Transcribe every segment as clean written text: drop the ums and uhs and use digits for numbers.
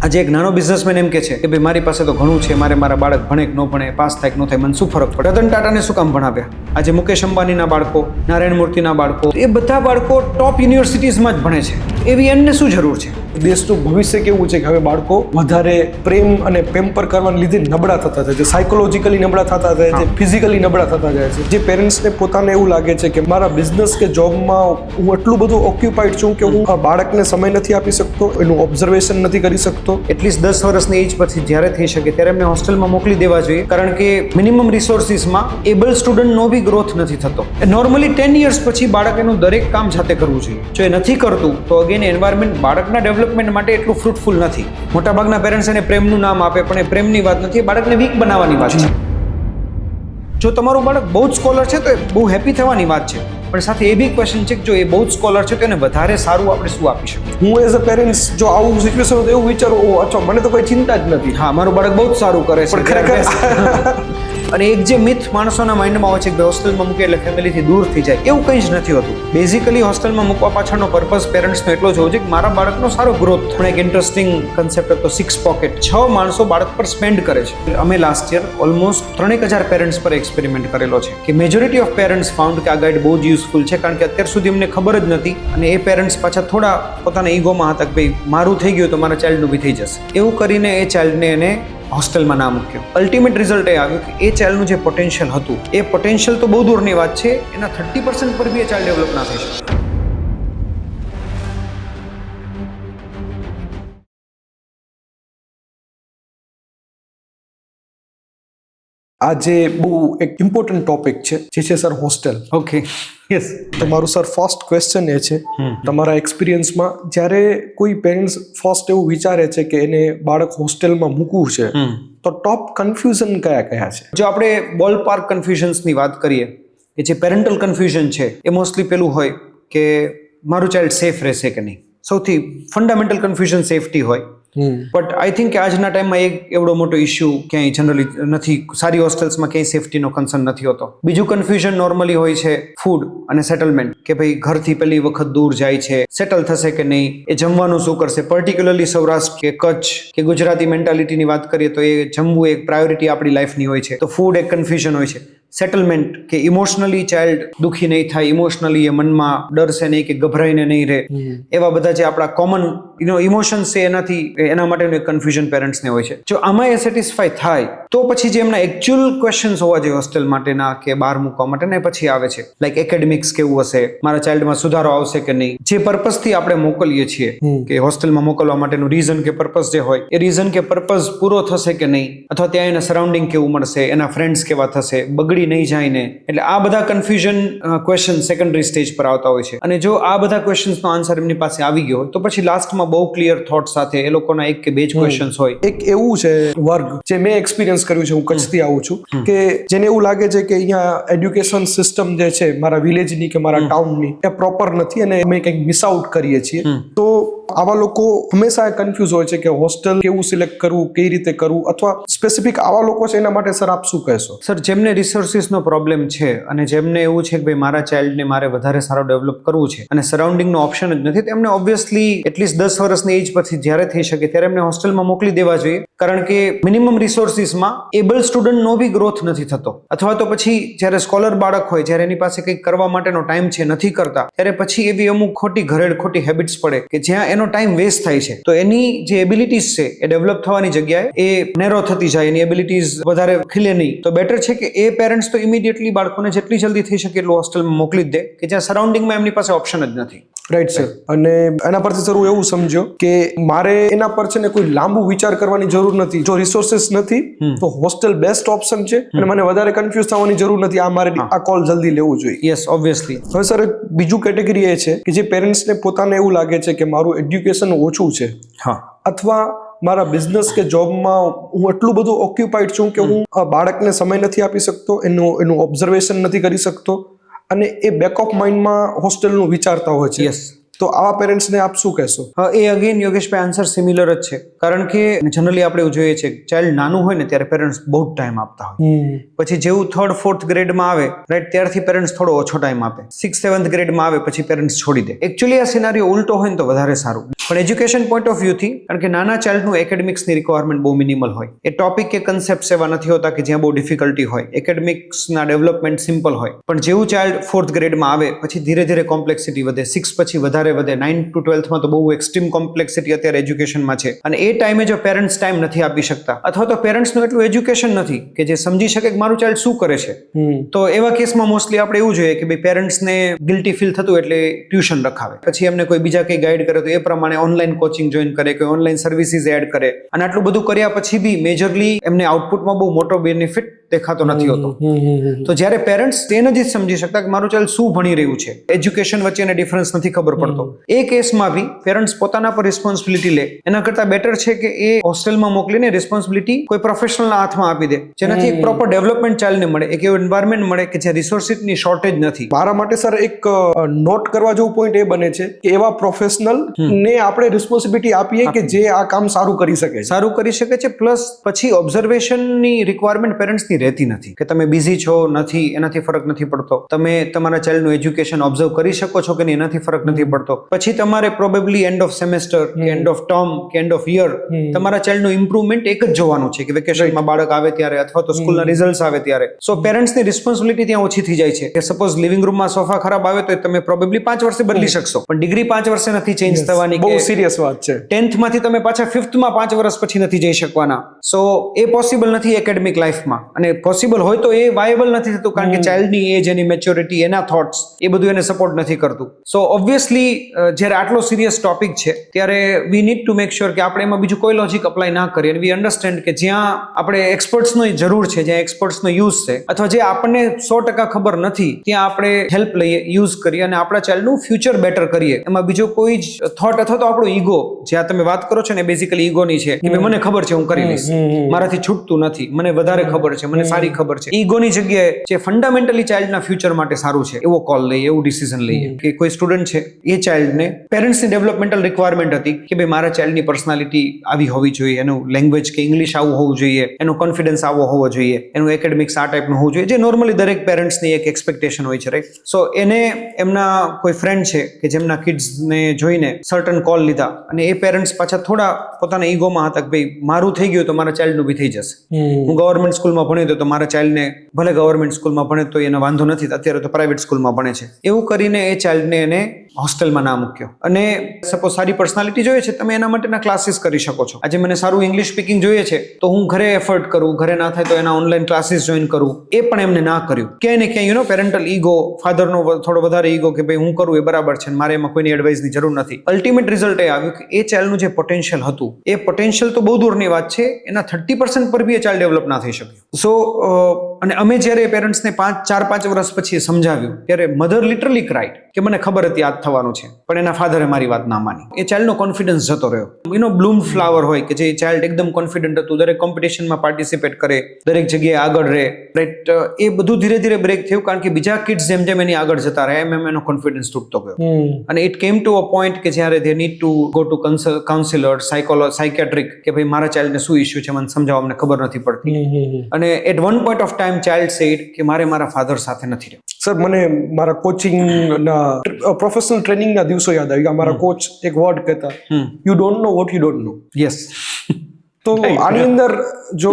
આજે એક નાનો બિઝનેસમેન એમ કે છે કે ભાઈ મારી પાસે તો ઘણું છે, મારે મારા બાળક ભણે કે ન ભણે, પાસ થાય કે ન થાય, મને શું ફરક પડે? રતન ટાટાને શું કામ ભણાવ્યા? આજે મુકેશ અંબાણીના બાળકો, નારાયણ મૂર્તિના બાળકો, એ બધા બાળકો ટોપ યુનિવર્સિટીઝમાં જ ભણે છે. એવી એમને શું જરૂર છે? દેશનું ભવિષ્ય કેવું છે કે હવે બાળકો વધારે પ્રેમ અને પેમ્પર કરવાને લીધે નબળા થતા જાય છે, સાયકોલોજીકલી નબળા થતા જાય છે, ફિઝિકલી નબળા થતા જાય છે. જે પેરેન્ટ્સને પોતાને એવું લાગે છે કે મારા બિઝનેસ કે જોબમાં હું એટલું બધું ઓક્યુપાઈડ છું કે હું આ બાળકને સમય નથી આપી શકતો, એનું ઓબ્ઝર્વેશન નથી કરી શકતો. એટલીસ્ટ 10 વર્ષની એજ પછી જ્યારે થઈ શકે ત્યારે એમને હોસ્ટેલમાં મોકલી દેવા જોઈએ, કારણ કે મિનિમમ રિસોર્સિસમાં એબલ સ્ટુડન્ટનો બી ગ્રોથ નથી થતો. નોર્મલી 10 યર્સ પછી બાળક એનું દરેક કામ જાતે કરવું જોઈએ. જો એ નથી કરતું તો અગેન એન્વાયરમેન્ટ બાળકના ડેવલપમેન્ટ માટે એટલું ફ્રૂટફુલ નથી. મોટાભાગના પેરેન્ટ્સ એને પ્રેમનું નામ આપે, પણ એ પ્રેમની વાત નથી, બાળકને વીક બનાવવાની વાત છે. જો તમારું બાળક બહુ જ સ્કોલર છે તો એ બહુ હેપી થવાની વાત છે, પણ સાથે એ બી ક્વેશ્ચન છે કે જો એ બહુ જ સ્કોલર છે તો એને વધારે સારું આપણે શું આપી શકીએ? હું એઝ અ પેરેન્ટ્સ જો આવું સિચ્યુએશન હોય તો એવું વિચારું, ઓ અચ્છા મને તો કોઈ ચિંતા જ નથી. હા, મારું બાળક બહુ જ સારું કરે છે, પણ ખરેખર અને એક જે મિથ માણસોના માઇન્ડમાં હોય છે કે હોસ્ટેલમાં મૂકે એટલે ફેમિલીથી દૂર થઈ જાય, એવું કંઈ જ નથી હોતું. બેઝિકલી હોસ્ટેલમાં મૂકવા પાછળનો પર્પઝ પેરેન્ટ્સનો એટલો જ હોય છે કે મારા બાળકનો સારો ગ્રોથ. પણ એક ઇન્ટરેસ્ટિંગ કન્સેપ્ટ હતો 6 પોકેટ. 6 માણસો બાળક પર સ્પેન્ડ કરે છે. અમે લાસ્ટ યર ઓલમોસ્ટ 3000 પેરેન્ટ્સ પર એક્સપેરિમેન્ટ કરેલો છે કે મેજોરિટી ઓફ પેરેન્ટ્સ ફાઉન્ડ કે આ ગાઈડ બહુ જ યુઝફુલ છે, કારણ કે અત્યાર સુધી અમને ખબર જ નથી, અને એ પેરેન્ટ્સ પાછા થોડા પોતાના ઈગોમાં હતા કે ભાઈ મારું થઈ ગયું તો મારા ચાઇલ્ડનું બી થઈ જશે. એવું કરીને એ ચાઇલ્ડને એને હોસ્ટેલમાં ના મૂક્યો. અલ્ટિમેટ રિઝલ્ટ એ આવ્યું કે એ ચાઇલ્ડનું જે પોટેન્શિયલ હતું, એ પોટેન્શિયલ તો બહુ દૂરની વાત છે, એના 30% પર બી એ ચાઇલ્ડ ડેવલપ ના થઈ શકે. આ જે બહુ એક ઇમ્પોર્ટન્ટ ટોપિક છે જે છે સર હોસ્ટેલ. Okay, yes. તમારું સર ફર્સ્ટ ક્વેશ્ચન એ છે, તમારા એક્સપિરિયન્સમાં જ્યારે કોઈ પેરેન્ટ્સ ફર્સ્ટ એવું વિચારે છે કે એને બાળક હોસ્ટેલમાં મૂકવું છે તો ટોપ કન્ફ્યુઝન કયા કયા છે? જો આપણે બોલ પાર્ક કન્ફ્યુઝન્સની વાત કરીએ, કે જે પેરેન્ટલ કન્ફ્યુઝન છે, એ મોસ્ટલી પેલું હોય કે મારું ચાઇલ્ડ સેફ રહેશે કે નહીં. સૌથી ફંડામેન્ટલ કન્ફ્યુઝન સેફટી હોય. બટ આઈ થિંક કે આજના ટાઈમમાં એક એવડો મોટો ઇશ્યુ ક્યાંય જનરલી નથી. સારી હોસ્ટેલ્સમાં ક્યાંય સેફટીનો કન્સર્ન નથી હોતો. બીજું કન્ફ્યુઝન નોર્મલી હોય છે ફૂડ અને સેટલમેન્ટ, કે ભાઈ ઘરથી પહેલી વખત દૂર જાય છે, સેટલ થશે કે નહીં, એ જમવાનું શું કરશે. પર્ટિક્યુલરલી સૌરાષ્ટ્ર કે કચ્છ કે ગુજરાતી મેન્ટાલિટીની વાત કરીએ તો એ જમવું એક પ્રાયોરિટી આપણી લાઈફની હોય છે, તો ફૂડ એક કન્ફ્યુઝન હોય છે. સેટલમેન્ટ, કે ઇમોશનલી ચાઇલ્ડ દુઃખી નહીં થાય, ઇમોશનલી એ મનમાં ડરશે નહીં કે ગભરાઈને નહીં રહે, એવા બધા જે આપણા કોમન ઇમોશન્સ છે એના માટેનું એક કન્ફ્યુઝન પેરેન્ટ્સને હોય છે. જો આમાં એ સેટિસ્ફાય થાય તો પછી જે એમના એકચ્યુઅલ ક્વેશ્ચન્સ હોવા જોઈએ હોસ્ટેલ માટેના કે બહાર મૂકવા માટેના, એ પછી આવે છે. લાઈક એકેડેમિક્સ કેવું હશે, મારા ચાઇલ્ડમાં સુધારો આવશે કે નહીં, જે પર્પઝથી આપણે મોકલીએ છીએ કે હોસ્ટેલમાં મોકલવા માટેનું રીઝન કે પર્પઝ જે હોય, એ રીઝન કે પર્પઝ પૂરો થશે કે નહીં, અથવા ત્યાં એના સરાઉન્ડિંગ કેવું મળશે, એના ફ્રેન્ડ્સ કેવા થશે, બગડી નહીં જાય ને. એટલે આ બધા કન્ફ્યુઝન ક્વેશ્ચન સેકન્ડરી સ્ટેજ પર આવતા હોય છે. અને જો આ બધા ક્વેશ્ચન્સનો આન્સર એમની પાસે આવી ગયો હોય તો પછી લાસ્ટમાં બહુ ક્લિયર થોટ સાથે એ લોકોના એક કે બે જ ક્વેશ્ચન્સ હોય. એક એવું છે વર્ગ જે મેં એક્સપિરિયન્સ કર્યું છે, હું કચ્છથી આવું છું, કે જેને એવું લાગે છે કે અહીંયા એડ્યુકેશન સિસ્ટમ જે છે મારા વિલેજની કે મારા ટાઉનની એ પ્રોપર નથી અને અમે કંઈક મિસ આઉટ કરીએ છીએ. તો આવા લોકો હંમેશા કન્ફ્યુઝ હોય છે કે હોસ્ટેલ કેવું સિલેક્ટ કરવું, કઈ રીતે કરવું, અથવા સ્પેસિફિક આવા લોકો છે એના માટે સર આપ શું કહેશો? સર, જેમને રિસોર્સિસનો પ્રોબ્લેમ છે અને જેમને એવું છે કે ભાઈ મારા ચાઇલ્ડને મારે વધારે સારો ડેવલપ કરવું છે અને સરાઉન્ડિંગનો ઓપ્શન જ નથી, તેમને ઓબ્વિયસલી એટલીસ્ટ 10 વર્ષની એજ પછી જ્યારે થઈ શકે ત્યારે એમને હોસ્ટેલમાં મોકલી દેવા જોઈએ, કારણ કે મિનિમમ રિસોર્સિસમાં એબલ સ્ટુડન્ટનો બી ગ્રોથ નથી થતો. અથવા તો પછી જ્યારે સ્કોલર બાળક હોય, જ્યારે એની પાસે કંઈક કરવા માટેનો ટાઈમ છે, નથી કરતા, ત્યારે પછી એવી અમુક ખોટી ઘરેડ ખોટી હેબિટ્સ પડે કે જ્યાં એનો ટાઈમ વેસ્ટ થાય છે. તો એની જે એબિલિટીઝ છે એ ડેવલપ થવાની જગ્યાએ એ નેરો થતી જાય, એની એબિલિટીઝ વધારે ખીલે નહીં. તો બેટર છે કે એ પેરેન્ટ્સ તો ઇમિડિયેટલી બાળકોને જેટલી જલ્દી થઈ શકે એટલું હોસ્ટેલમાં મોકલી જ દે, કે જ્યાં સરાઉન્ડિંગમાં એમની પાસે ઓપ્શન જ નથી. Right sir. અને એના પરથી સર હું એવું સમજો કે મારે એના પર છે ને કોઈ લાંબુ વિચાર કરવાની જરૂર નથી. જો રિસોર્સિસ નથી તો હોસ્ટેલ બેસ્ટ ઓપ્શન છે અને મને વધારે કન્ફ્યુઝ થવાની જરૂર નથી. આ મારે આ કોલ જલ્દી લેવું જોઈએ. Yes, obviously. હવે સર બીજું કેટેગરી એ છે કે જે પેરેન્ટ્સને પોતાને એવું લાગે છે કે મારું એડ્યુકેશન ઓછું છે, હા, અથવા મારા બિઝનેસ કે જોબમાં હું એટલું બધું ઓક્યુપાઈડ છું કે હું બાળકને સમય નથી આપી શકતો, એનું ઓબ્ઝર્વેશન નથી કરી શકતો, અને એ બેક ઓફ માઇન્ડમાં હોસ્ટેલનું વિચારતા હોય છે. યસ. તો આવા પેરેન્ટ્સને આપ શું કહેશો? એ અગેન યોગેશભાઈ આન્સર સિમિલર જ છે, કારણ કે જનરલી આપણે એવું જોઈએ છે ચાઇલ્ડ નાનું હોય ને ત્યારે પેરેન્ટ્સ બહુ ટાઈમ આપતા હોય, પછી જેવું 3rd 4th ગ્રેડમાં આવે રાઈટ ત્યારથી પેરેન્ટ્સ થોડો ઓછો ટાઈમ આપે, 6th 7th ગ્રેડમાં આવે પછી પેરેન્ટ્સ છોડી દે. એકચ્યુઅલી આ સિનારીઓ ઉલટો હોય ને તો વધારે સારું. પણ એજ્યુકેશન પોઈન્ટ ઓફ વ્યૂથી, કારણ કે નાના ચાઇલ્ડનું એકેડેમિક્સની રિક્વાયરમેન્ટ બહુ મિનિમલ હોય, એ ટોપિક કે કન્સેપ્ટ એવા નથી હોતા કે જ્યાં બહુ ડિફિકલ્ટી હોય, એકેડેમિક્સના ડેવલપમેન્ટ સિમ્પલ હોય. પણ જેવું ચાઇલ્ડ 4th ગ્રેડમાં આવે પછી ધીરે ધીરે કોમ્પ્લેક્સિટી વધે, 6 પછી વધારે વધે, 9 to 12માં તો બહુ એક્સ્ટ્રીમ કોમ્પ્લેક્સિટી અત્યારે એજ્યુકેશનમાં છે. અને એ ટાઈમે જો પેરેન્ટ્સ ટાઈમ નથી આપી શકતા અથવા તો પેરેન્ટ્સનું એટલું એજ્યુકેશન નથી કે જે સમજી શકે કે મારું ચાઇલ્ડ શું કરે છે, તો એવા કેસમાં મોસ્ટલી આપણે એવું જોઈએ કે ભાઈ પેરેન્ટ્સને ગિલ્ટી ફીલ થતું એટલે ટ્યુશન રખાવે, પછી એમને કોઈ બીજા કંઈ ગાઈડ કરે તો એ પ્રમાણે ઓનલાઈન કોચિંગ જોઈન કરે, કોઈ ઓનલાઈન સર્વિસીસ એડ કરે. અને આટલું બધું કર્યા પછી બી મેજરલી એમને આઉટપુટમાં બહુ મોટો બેનિફિટ દેખાતો નથી હોતો. તો જ્યારે પેરેન્ટ્સ તે નથી સમજી શકતા કે મારું ચાઇલ્ડ શું ભણી રહ્યું છે, એજ્યુકેશન વચ્ચેનો ડિફરન્સ નથી ખબર પડતો, એ કેસમાં બી પેરેન્ટ્સ પોતાના પર રિસ્પોન્સિબિલિટી લે એના કરતાં બેટર છે કે એ હોસ્ટેલમાં મોકલીને રિસ્પોન્સિબિલિટી કોઈ પ્રોફેશનલના હાથમાં આપી દે, જેનાથી એક પ્રોપર ડેવલપમેન્ટ ચાઇલ્ડને મળે, એક એવું એન્વાયરમેન્ટ મળે કે જ્યાં રિસોર્સિસની શોર્ટેજ નથી. મારા માટે સર એક નોટ કરવા જેવું પોઈન્ટ એ બને છે કે એવા પ્રોફેશનલ ને આપણે રિસ્પોન્સિબિલિટી આપીએ કે જે આ કામ સારું કરી શકે છે. પ્લસ પછી ઓબ્ઝર્વેશનની રિક્વાયરમેન્ટ પેરેન્ટ્સની રહેતી નથી કે તમે બિઝી છો નથી એનાથી ફરક નથી પડતો, તમે તમારા ચાઇલ્ડનું એજ્યુકેશન ઓબ્ઝર્વ કરી શકો છો કે નહીં એનાથી ફરક નથી પડતો. પછી તમારે પ્રોબેબલી એન્ડ ઓફ સેમેસ્ટર કે એન્ડ ઓફ ટર્મ કે એન્ડ ઓફ યર તમારા ચાઇલ્ડનું ઇમ્પ્રુવમેન્ટ એક જ જોવાનું છે કે વેકેશનમાં બાળક આવે ત્યારે અથવા તો સ્કૂલના રિઝલ્ટ્સ આવે ત્યારે. સો પેરેન્ટ્સની રિસ્પોન્સિબિલિટી ત્યાં ઓછી થઈ જાય છે કે સપોઝ લિવિંગ રૂમમાં સોફા ખરાબ આવે તો તમે પ્રોબેબલી 5 વર્ષે બદલી શકશો, પણ ડિગ્રી 5 વર્ષે નથી ચેન્જ થવાની. બહુ સિરિયસ વાત છે. 10th માંથી તમે પાછા 5th માં 5 વર્ષ પછી નથી જઈ શકવાના. સો એ પોસિબલ નથી એકેડેમિક લાઈફમાં, અને પોસિબલ હોય તો એ વાયેબલ નથી થતું કારણ કે ચાઇલ્ડની એજ, એની મેચ્યોરિટી, એના થોટ્સ એ બધું એને સપોર્ટ નથી કરતું. સો ઓબ્વિયસલી જ્યારે આટલો સિરિયસ ટોપિક છે ત્યારે we need to make sure કે આપણે એમાં બીજું કોઈ લોજિક અપ્લાય ના કરીએ, અને વી અન્ડરસ્ટેન્ડ કે જ્યાં આપણે એક્સપર્ટ્સનો જરૂર છે, જ્યાં એક્સપર્ટ્સનો યુઝ છે, અથવા જે આપણને 100% ખબર નથી ત્યાં આપણે હેલ્પ લઈએ, યુઝ કરીએ અને આપણા ચાઇલ્ડનું ફ્યુચર બેટર કરીએ. એમાં બીજો કોઈ જ થોટ અથવા તો આપણો ઈગો, જ્યાં તમે વાત કરો છો ને બેઝિકલી ઈગોની છે કે મને ખબર છે હું કરી લઈશ, મારાથી છૂટતું નથી, મને વધારે ખબર છે, મને સારી ખબર છે, ઈગોની જગ્યાએ જે ફંડામેન્ટલી ચાઇલ્ડના ફ્યુચર માટે સારું છે એવો કોલ લઈએ, એવું ડિસિઝન લઈએ. કે કોઈ સ્ટુડન્ટ છે એ ચાઇલ્ડને પેરેન્ટ્સની ડેવલપમેન્ટલ રિક્વાયરમેન્ટ હતી કે ભાઈ મારા ચાઇલ્ડની પર્સનાલિટી આવી હોવી જોઈએ, એનું લેંગ્વેજ કે ઇંગ્લિશ આવું હોવું જોઈએ, એનો કોન્ફિડન્સ આવો હોવો જોઈએ, એનું એકેડેમિક્સ આ ટાઈપનું હોવું જોઈએ, જે નોર્મલી દરેક પેરેન્ટ્સની એક એક્સપેક્ટેશન હોય છે, રાઈટ? સો એને એમના કોઈ ફ્રેન્ડ છે કે જેમના કિડ્સને જોઈને સર્ટન કોલ લીધા અને એ પેરેન્ટ્સ પાછા થોડા પોતાના ઈગોમાં હતા કે ભાઈ મારું થઈ ગયું તો મારા ચાઇલ્ડનું બી થઈ જશે. હું ગવર્મેન્ટ સ્કૂલમાં ભણ્યો તો મારા ચાઇલ્ડને ભલે ગવર્મેન્ટ સ્કૂલમાં ભણે તો એને વાંધો નથી, અત્યારે તો પ્રાઇવેટ સ્કૂલમાં ભણે છે. એવું કરીને એ ચાઇલ્ડને એને હોસ્ટેલમાં ના મૂક્યો. અને સપોઝ સારી પર્સનાલિટી જોઈએ છે, તમે એના માટેના ક્લાસીસ કરી શકો છો. આજે મને સારું ઇંગ્લિશ સ્પીકિંગ જોઈએ છે તો હું ઘરે એફર્ટ કરું, ઘરે ના થાય તો એના ઓનલાઈન ક્લાસીસ જોઈન કરું. એ પણ એમને ના કર્યું. ક્યાંય ને ક્યાંય પેરેન્ટલ ઈગો, ફાધરનો થોડો વધારે ઈગો કે ભાઈ હું કરું એ બરાબર છે, મારે એમાં કોઈની એડવાઇસની જરૂર નથી. અલ્ટિમેટ રિઝલ્ટ એ આવ્યું કે એ ચાઇલ્ડનું જે પોટેન્શિયલ હતું એ પોટેન્શિયલ તો બહુ દૂરની વાત છે, એના 30% પર બી એ ચાઇલ્ડ ડેવલપ ના થઈ શક્યું. સો અને અમે જ્યારે પેરેન્ટ્સને 4-5 વર્ષ પછી સમજાવ્યું ત્યારે મધર લિટરલી ક્રાઇડ કે મને ખબર હતી આ થવાનું છે, પણ એના ફાધરે મારી વાત ના માની. એ ચાઇલ્ડનો કોન્ફિડન્સ જતો રહ્યો. બ્લૂમ ફ્લાવર હોય કે જે ચાઇલ્ડ એકદમ કોન્ફિડન્ટ હતું, દરેક કોમ્પિટિશનમાં પાર્ટિસિપેટ કરે, દરેક જગ્યાએ આગળ રહે, રાઈટ? એ બધું ધીરે ધીરે બ્રેક થયું કારણ કે બીજા કિડ્સ જેમ જેમ એની આગળ જતા રહ્યા એમ એનો કોન્ફિડન્સ તૂટતો ગયો. અને it came to a point કે જ્યારે they need to go to counsellor, psychiatric કે ભાઈ મારા ચાઇલ્ડને શું ઇશ્યુ છે મને સમજાવો, અમને ખબર નથી પડતી. અને at one point of time child said કે મારે મારા ફાધર સાથે નથી રહેવું. સર મને મારા કોચિંગના પ્રોફેશનલ ટ્રેનિંગના દિવસો યાદ આવી ગયા. મારા કોચ એક વર્ડ કહેતા, you don't know what you don't know. Yes. તો આની અંદર જો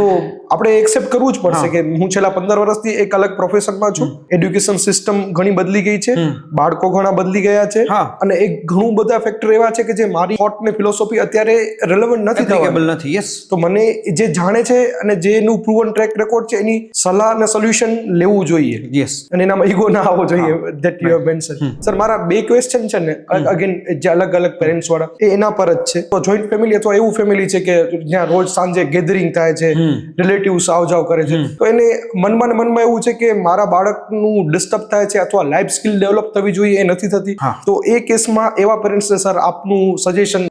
આપણે એક્સેપ્ટ કરવું જ પડશે કે હું છેલ્લા 15 વર્ષથી એક અલગ પ્રોફેશનમાં છું. એડ્યુકેશન સિસ્ટમ ઘણી બદલી ગઈ છે, બાળકો ઘણા બદલી ગયા છે, અને એક ઘણું બધા ફેક્ટર એવા છે કે જે મારી થોટ ને ફિલોસોફી અત્યારે રેલેવન્ટ નથી, એપ્લિકેબલ નથી. યસ. તો મને જે જાણે છે અને જેનું પ્રૂવન ટ્રેક રેકોર્ડ છે એની સલાહ અને સોલ્યુશન લેવું જોઈએ. યસ. અને એનામાં ઈગો ના આવવો જોઈએ. That you have mention. Sir મારા 2 ક્વેશ્ચન છે ને, અગેન જે અલગ અલગ પેરેન્ટ્સ વાળા, એ એના પર જ છે. તો જોઈન્ટ ફેમિલી અથવા એવું ફેમિલી છે કે જ્યાં રોજ સાંજે ગેધરિંગ થાય છે, રિલેટિવ્સ આવ-જાવ કરે છે, તો એને મનમાં ને મનમાં એવું છે કે મારા બાળકનું ડિસ્ટર્બ થાય છે અથવા લાઈફ સ્કિલ ડેવલપ થવી જોઈએ, એ નથી થતી. તો એ કેસમાં એવા પેરેન્ટ્સને સર આપનું સજેશન,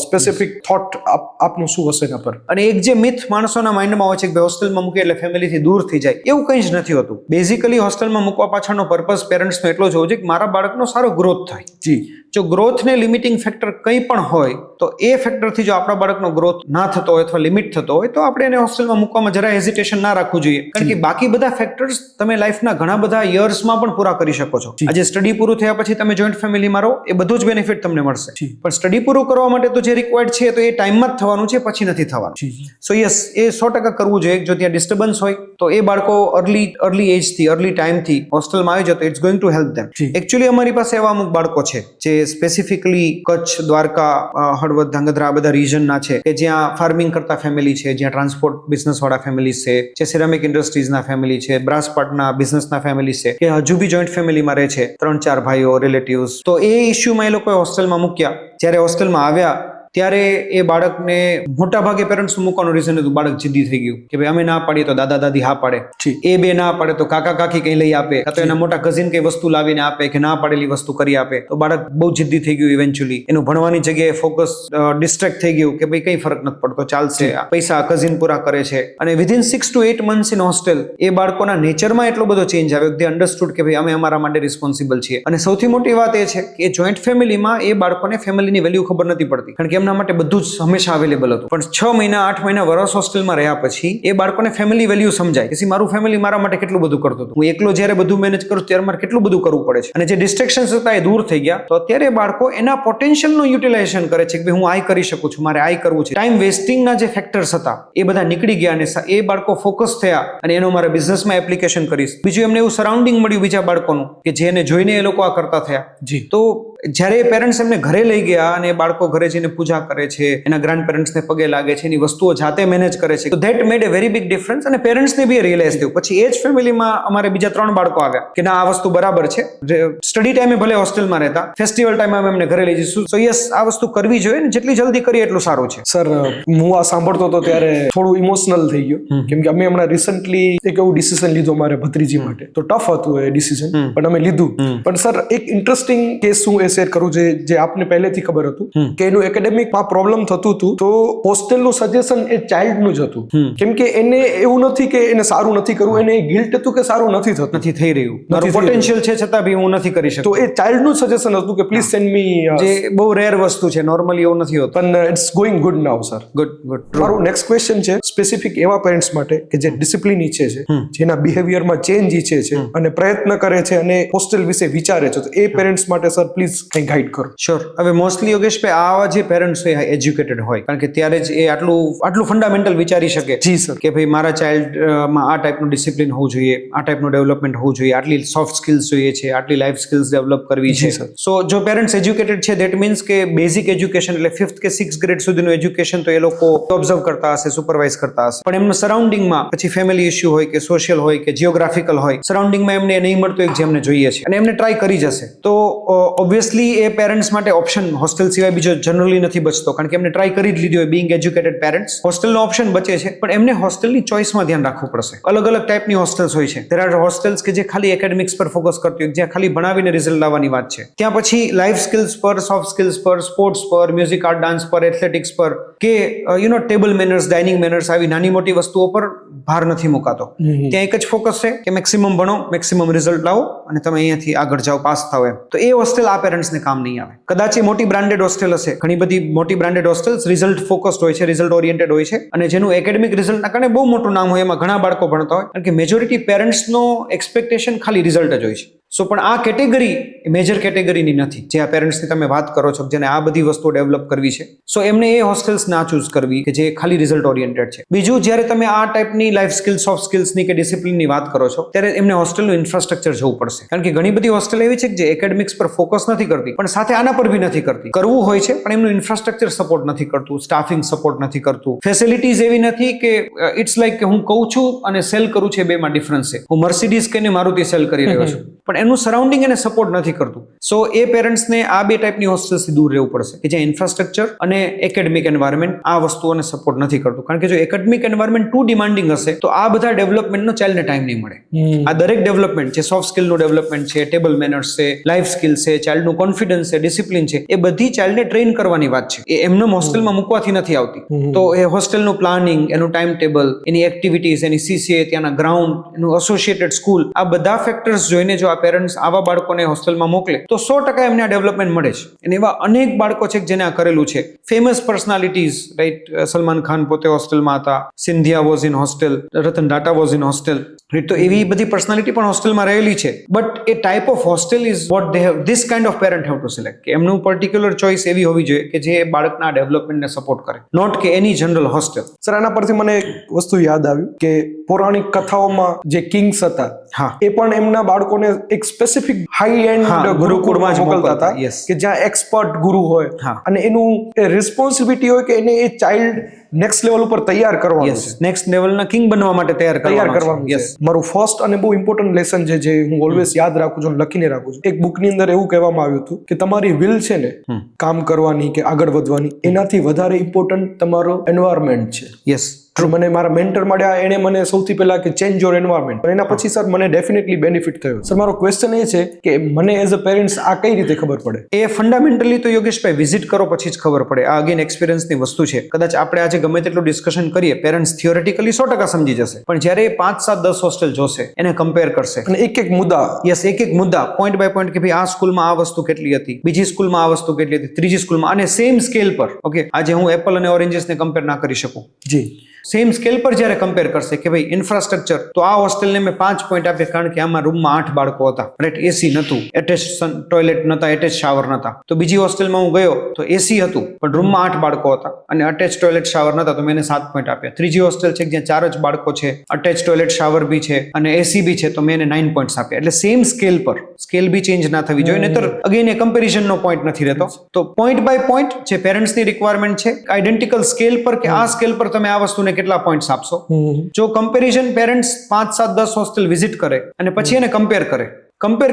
સ્પેસિફિક થોટ આપનું શું હશે એના પર? અને એક જે મિથ માણસોના માઇન્ડમાં હોય છે કે હોસ્ટેલમાં મૂકે એટલે ફેમિલીથી દૂર થઈ જાય, એવું કંઈ જ નથી હોતું. બેઝિકલી હોસ્ટેલમાં મૂકવા પાછળનો પર્પઝ પેરેન્ટ્સનો એટલો જ હોવો જોઈએ કે મારા બાળકનો સારો ગ્રોથ થાય. જી. જો ગ્રોથને લિમિટિંગ ફેક્ટર કંઈ પણ હોય તો એ ફેક્ટરથી જો આપણા બાળકનો ગ્રોથ ના થતો હોય અથવા લિમિટ થતો હોય તો આપણે એને હોસ્ટેલમાં મૂકવામાં જરા હેઝિટેશન ના રાખવું જોઈએ, કારણ કે બાકી બધા ફેક્ટર્સ તમે લાઈફના ઘણા બધા યર્સમાં પણ પૂરા કરી શકો છો. આજે સ્ટડી પૂરું થયા પછી તમે જોઈન્ટ ફેમિલીમાં રહો એ બધું જ બેનિફિટ તમને મળશે, પણ સ્ટડી પૂરું કરવા માટે તો જે રિક્વાયર્ડ છે તો એ ટાઈમમાં જ થવાનું છે, પછી નથી થવાનું. સો યસ, એ 100% કરવું જોઈએ. જો ત્યાં ડિસ્ટર્બન્સ હોય તો એ બાળકો અર્લી એજથી અર્લી ટાઈમથી હોસ્ટેલમાં આવી જતો it's going to help them. Actually અમારી પાસે એવા અમુક બાળકો છે જે સ્પેસિફિકલી કચ્છ, દ્વારકા, હળવદ, ધાંગધ્રા આ બધા રીજનના છે કે જ્યાં ફાર્મિંગ કરતા ફેમિલી છે, જ્યાં ટ્રાન્સપોર્ટ બિઝનેસ વાળા ફેમિલી છે, જે સિરામિક ઇન્ડસ્ટ્રીઝના ફેમિલી છે, બ્રાસ પાર્ટના બિઝનેસના ફેમિલી છે, કે હજુ બી જોઈન્ટ ફેમિલીમાં રહે છે, 3-4 ભાઈઓ, રિલેટિવ્સ. તો એ ઇસ્યુમાં એ લોકોએ હોસ્ટેલમાં મૂક્યા. જ્યારે હોસ્ટેલમાં આવ્યા ત્યારે એ બાળકને મોટા ભાગે પેરેન્ટ્સ મૂકવાનું રીઝન હતું બાળક જિદ્દી થઈ ગયું કે ભાઈ અમે ના પાડીએ તો દાદા દાદી હા પાડે, એ બે ના પાડે તો કાકા કાકી કઈ લઈ આપે, કાં તો એના મોટા કઝિન કઈ વસ્તુ લાવીને આપે કે ના પાડેલી વસ્તુ કરી આપે. તો બાળક બહુ જિદ્દી થઈ ગયું. ઇવેન્ચ્યુઅલી એનું ભણવાની જગ્યાએ ફોકસ ડિસ્ટ્રેક્ટ થઈ ગયું કે ભાઈ કઈ ફરક નથી પડતો, ચાલશે, પૈસા કઝિન પૂરા કરે છે. અને within 6 to 8 months in hostel એ બાળકોના નેચરમાં એટલો બધો ચેન્જ આવ્યો કે દે અન્ડરસ્ટુડ કે ભાઈ અમે અમારા માટે રિસ્પોન્સિબલ છીએ. અને સૌથી મોટી વાત એ છે કે જોઈન્ટ ફેમિલીમાં એ બાળકોને ફેમિલીની વેલ્યુ ખબર નથી પડતી, કારણ કે એમના માટે બધું જ હંમેશા અવેલેબલ હતું. પણ 6 મહિના 8 મહિના વર્ષ હોસ્ટેલમાં રહ્યા પછી એ બાળકોને ફેમિલી વેલ્યુ સમજાય કે મારું ફેમિલી મારા માટે કેટલું બધું કરતું હતું, હું એકલો જ્યારે બધું મેનેજ કરું ત્યારે મારે કેટલું બધું કરવું પડે છે. અને જે ડિસ્ટ્રેક્શન્સ હતા એ દૂર થઈ ગયા. તો અત્યારે બાળકો એના પોટેન્શિયલનું યુટિલાઇઝેશન કરે છે કે હું આ કરી શકું છું, મારે આ કરવું છે. ટાઈમ વેસ્ટિંગના જે ફેક્ટર્સ હતા એ બધા નીકળી ગયા અને એ બાળકો ફોકસ થયા અને એનો મારે બિઝનેસમાં એપ્લિકેશન કરીશ. બીજું એમને એવું સરાઉન્ડિંગ મળ્યું બીજા બાળકોનું કે જેને જોઈને એ લોકો આ કરતા થયા. તો જ્યારે પેરેન્ટ્સ એમને ઘરે લઈ ગયા અને બાળકો ઘરે જઈને પૂજા કરે છે, એના ગ્રાન્ડ પેરેન્ટ્સને પગે લાગે છે, એની વસ્તુઓ જાતે મેનેજ કરે છે, તો that made A very big difference. અને પેરેન્ટ્સને બી રિયલાઇઝ થયું. પછી એ જ ફેમિલીમાં અમારે બીજા 3 બાળકો આવ્યા કે ના આ વસ્તુ બરાબર છે, સ્ટડી ટાઈમે ભલે હોસ્ટેલમાં રહેતા, ફેસ્ટિવલ ટાઈમે અમે એમને ઘરે લઈ જઈશું. સો યસ, આ વસ્તુ કરવી જોઈએ ને જેટલી જલ્દી કરીએ એટલું સારું છે. સર, હું આ સાંભળતો હતો ત્યારે થોડું ઇમોશનલ થઈ ગયો, કેમ કે અમે હમણાં રિસન્ટલી એક એવું ડિસિઝન લીધું અમારે ભત્રીજી માટે. તો ટફ હતું એ ડિસિઝન, પણ અમે લીધું. પણ સર, એક ઇન્ટરેસ્ટિંગ કેસ હું એ શેર કરું જે આપને પહેલેથી ખબર હતું કે એનું એકેડેમિકમાં પ્રોબ્લેમ થતું હતું. તો હોસ્ટેલનું સજેશન એ ચાઇલ્ડનું જ હતું, કેમ કે એને એવું નથી કે એને સારું નથી કરવું, એને ગિલ્ટ હતું કે સારું નથી થતું, નથી થઈ રહ્યું, મારું પોટેન્શિયલ છે છતાં બી હું નથી કરી શકતો. તો એ ચાઇલ્ડનું સજેશન હતું કે પ્લીઝ સેન્ડ મી, જે બહુ રેર વસ્તુ છે, નોર્મલી એવું નથી હોતું. પણ it's going good now sir. Good. મારું નેક્સ્ટ ક્વેશ્ચન છે સ્પેસિફિક એવા પેરેન્ટ્સ માટે કે જે ડિસિપ્લિન ઈચ્છે છે, જેના બિહેવિયરમાં ચેન્જ ઈચ્છે છે અને પ્રયત્ન કરે છે અને હોસ્ટેલ વિશે વિચારે છે. તો એ પેરેન્ટ્સ માટે સર પ્લીઝ કંઈ ગાઈડ કરો. શ્યોર. હવે મોસ્ટલી યોગેશભાઈ આવા જે પેરેન્ટ્સ હોય એજ્યુકેટેડ હોય, કારણ કે ત્યારે જ એ આટલું ફંડામેન્ટલ વિચારી શકે. જી સર. કે ભાઈ મારા ચાઇલ્ડમાં આ ટાઈપનું ડિસિપ્લિન હોવું જોઈએ, આ ટાઈપનું ડેવલપમેન્ટ હોવું જોઈએ, આટલી સોફ્ટ સ્કિલ્સ જોઈએ છે, આટલી લાઈફ સ્કિલ્સ ડેવલપ કરવી છે. સો જો પેરેન્ટ્સ એજ્યુકેટેડ છે દેટ મીન્સ કે બેઝિક એજ્યુકેશન એટલે 5th કે 6th ગ્રેડ સુધીનું એજ્યુકેશન તો એ લોકો ઓબ્ઝર્વ કરતા હશે, સુપરવાઇઝ કરતા હશે. પણ એમના સરાઉન્ડિંગમાં પછી ફેમિલી ઇશ્યુ હોય કે સોશિયલ હોય કે જીઓગ્રાફિકલ હોય, સરાઉન્ડિંગમાં એમને નહીં મળતું એક જેમને જોઈએ છે અને એમને ટ્રાય કરી જશે. તો ઓબ્વિયસલી એ પેરેન્ટ્સ માટે ઓપ્શન હોસ્ટેલ સિવાય બીજો જનરલી નથી બચતો, કારણ કે એમને ટ્રાય કરી જ લીધી હોય. બીંગ એજ્યુકેટેડ પેરેન્ટ્સ, હોસ્ટેલનો ઓપ્શન બચે છે, પણ એમને હોસ્ટેલની ચોઇસમાં ધ્યાન રાખવું પડશે. અલગ અલગ ટાઈપની હોસ્ટેલ્સ હોય છે. દેર આર હોસ્ટેલ્સ કે જે ખાલી એકેડેમિક્સ પર ફોકસ કરતી હોય, જ્યાં ખાલી ભણાવીને રિઝલ્ટ લાવવાની વાત છે. ત્યાં પછી લાઈફ સ્કિલ્સ પર, સોફ્ટ સ્કિલ્સ પર, સ્પોર્ટ્સ પર, મ્યુઝિક, આર્ટ, ડાન્સ પર, એથ્લેટિક્સ પર કે ટેબલ મેનર્સ, ડાઇનિંગ મેનર્સ, આવી નાની મોટી વસ્તુઓ પર ભાર નથી મુકાતો. ત્યાં એક જ ફોકસ છે કે મેક્સિમમ ભણો, મેક્સિમમ રિઝલ્ટ લાવો અને તમે અહીંયાથી આગળ જાઓ, પાસ થાઓ એમ. તો એ હોસ્ટેલ આ પેરેન્ટ્સને કામ નહીં આવે. કદાચ એ મોટી બ્રાન્ડેડ હોસ્ટેલ હશે, ઘણી બધી મોટી બ્રાન્ડેડ હોસ્ટેલ્સ રિઝલ્ટ ફોકસ્ડ હોય છે, રિઝલ્ટ ઓરિએન્ટેડ હોય છે, અને જેનું એકેડેમિક રિઝલ્ટના કારણે બહુ મોટું નામ હોય, એમાં ઘણા બાળકો ભણતા હોય, કારણ કે મેજોરિટી પેરેન્ટ્સનો એક્સપેક્ટેશન ખાલી રિઝલ્ટ જ હોય છે. સો પણ આ કેટેગરી મેજર કેટેગરીની નથી, જે આ પેરેન્ટ્સની તમે વાત કરો છો, જેને આ બધી વસ્તુઓ ડેવલપ કરવી છે. સો એમને એ હોસ્ટેલ્સ ના ચૂઝ કરવી કે જે ખાલી રિઝલ્ટ ઓરિએન્ટેડ છે. બીજું, જ્યારે તમે આ ટાઈપની લાઈફ સ્કિલ, સોફ્ટ સ્કિલ્સની કે ડિસિપ્લિનની વાત કરો છો, ત્યારે એમને હોસ્ટેલનું ઇન્ફ્રાસ્ટ્રક્ચર જોવું પડશે, કારણ કે ઘણી બધી હોસ્ટેલ એવી છે કે જે એકેડેમિક્સ પર ફોકસ નથી કરતી, પણ સાથે આના પર બી નથી કરતી. કરવું હોય છે પણ એમનું ઇન્ફ્રાસ્ટ્રક્ચર સપોર્ટ નથી કરતું, સ્ટાફિંગ સપોર્ટ નથી કરતું, ફેસિલિટીઝ એવી નથી કે ઇટ્સ લાઈક કે હું કહું છું અને સેલ કરું છું, બેમાં ડિફરન્સ છે. હું મર્સિડીઝ કે મારુતિ સેલ કરી રહ્યો છું, પણ એનું સરાઉન્ડિંગ એને સપોર્ટ નથી કરતું. સો એ પેરેન્ટ્સને આ બે ટાઈપની હોસ્ટેલ્સથી દૂર રહેવું પડશે કે જ્યાં ઇન્ફ્રાસ્ટ્રક્ચર અને એકેડેમિક એન્વાયરમેન્ટ આ વસ્તુઓને સપોર્ટ નથી કરતું. કારણ કે જો એકેડેમિક એન્વાયરમેન્ટ ટુ ડિમાન્ડિંગ હશે તો આ બધા ડેવલપમેન્ટનો ચાઇલ્ડને ટાઈમ નહીં મળે. આ દરેક ડેવલપમેન્ટ છે, સોફ્ટ સ્કિલનું ડેવલપમેન્ટ છે, ટેબલ મેનર્સ છે, લાઈફ સ્કિલ છે, ચાઇલ્ડનું કોન્ફિડન્સ છે, ડિસિપ્લિન છે, એ બધી ચાઇલ્ડને ટ્રેન કરવાની વાત છે. એ એમને હોસ્ટેલમાં મૂકવાથી નથી આવતી. તો એ હોસ્ટેલનું પ્લાનિંગ, એનું ટાઈમ ટેબલ, એની એક્ટિવિટીઝ, એની CCA, ત્યાંના ગ્રાઉન્ડ, એનું એસોસિએટેડ સ્કૂલ, આ બધા ફેક્ટર્સ જોઈને જો આ આ પેરેન્ટ્સ આવા બાળકોને હોસ્ટેલમાં મોકલે તો 100% એમને આ ડેવલપમેન્ટ મળે છે. અને એવા અનેક બાળકો છે જેને આ કરેલું છે. Famous personalities, right, Salman Khan પોતે હોસ્ટેલમાં હતા, Scindia was in hostel, Ratan Tata was in hostel, right. તો એવી બધી પર્સનાલિટી પણ હોસ્ટેલમાં રહેલી છે. But A type of hostel is what they have, this kind of parent have to select, કે એમનું પર્ટિક્યુલર ચોઇસ એવી હોવી જોઈએ કે જે બાળકના ડેવલપમેન્ટને સપોર્ટ કરે, નોટ કે એની જનરલ હોસ્ટેલ. સર, આના પરથી મને એક વસ્તુ યાદ આવ્યું કે પૌરાણિક કથાઓમાં જે કિંગ્સ હતા, હા, એ પણ એમના બાળકોને એક સ્પેસિફિક હાઈ એન્ડ હા, ગુરુકુળમાં જ મોકલતા હતા, yes. કે જ્યાં એક્સપર્ટ ગુરુ હોય હા. અને એનું રિસ્પોન્સિબિલિટી હોય કે એને એ ચાઇલ્ડ નેક્સ્ટ લેવલ ઉપર તૈયાર કરવાનું યસ, છે, નેક્સ્ટ લેવલના કિંગ બનવા માટે તૈયાર કરવાનું છે. યસ. મારું ફર્સ્ટ અને બહુ ઇમ્પોર્ટન્ટ લેસન છે જે હું ઓલવેઝ યાદ રાખું છું અને લખીને રાખું છું. એક બુકની અંદર એવું કહેવામાં આવ્યું હતું કે તમારી વિલ છે ને કામ કરવાની કે આગળ વધવાની, એનાથી વધારે ઇમ્પોર્ટન્ટ તમારો એન્વાયરમેન્ટ છે. યસ. મને મારા મેન્ટર મળ્યા, એને મને સૌથી પહેલા કે ચેન્જ યોર એન્વાયરમેન્ટ, પણ એના પછી સર મને ડેફિનેટલી બેનિફિટ થયો. સર, મારો ક્વેશ્ચન એ છે કે મને એઝ અ પેરેન્ટ્સ આ કઈ રીતે ખબર પડે? એ ફંડામેન્ટલી તો યોગેશભાઈ વિઝિટ કરો પછી જ ખબર પડે. આ અગેન એક્સપિરિયન્સની વસ્તુ છે. કદાચ આપણે આજે ગમે તેટલું ડિસ્કશન કરીએ, પેરેન્ટ્સ થિયોરેટિકલી 100% સમજી જશે, પણ જ્યારે એ 5, 7, 10 હોસ્ટેલ જોશે, એને કમ્પેર કરશે અને એક એક મુદ્દા, યસ, એક એક મુદ્દા પોઈન્ટ બાય પોઈન્ટ, કે ભાઈ આ સ્કૂલમાં આ વસ્તુ કેટલી હતી, બીજી સ્કૂલમાં આ વસ્તુ કેટલી હતી, ત્રીજી સ્કૂલમાં, અને સેમ સ્કેલ પર. ઓકે, આજે હું એપલ અને ઓરેન્જીસને કમ્પેર ના કરી શકું. જી, સેમ સ્કેલ પર જ્યારે કમ્પેર કરશે કે ભાઈ ઇન્ફ્રાસ્ટ્રક્ચર, તો આ હોસ્ટેલને મેં 5 પોઈન્ટ આપ્યા કારણ કે આમાં રૂમમાં 8 બાળકો હતા, રાઈટ, એસી નહોતું, એટેચ ટોયલેટ નહોતા, એટેચ શાવર નહોતા. તો બીજી હોસ્ટેલમાં હું ગયો તો એસી હતું પણ રૂમમાં 8 બાળકો હતા અને અટેચ ટોયલેટ શાવર નહોતા, તો મેં એને 7 પોઈન્ટ આપ્યા. ત્રીજી હોસ્ટેલ છે જ્યાં 4 જ બાળકો છે, અટેચ ટોયલેટ શાવર બી છે અને એસી બી છે, તો મેં એને 9 પોઈન્ટ્સ આપ્યા. એટલે સેમ સ્કેલ પર, સ્કેલ બી ચેન્જ ના થવી જોઈએ, નહીતર અગેન એ કમ્પેરિઝનનો પોઈન્ટ નથી રહેતો. તો પોઈન્ટ બાય પોઈન્ટ જે પેરેન્ટ્સની રિક્વાયરમેન્ટ છે, આઈડેન્ટિકલ સ્કેલ પર કે આ સ્કેલ પર તમે આ વસ્તુને કેટલા પોઈન્ટ્સ આપશો. જો કમ્પેરિઝન પેરેન્ટ્સ 5, 7, 10 હોસ્ટેલ વિઝિટ કરે અને પછી એને કમ્પેર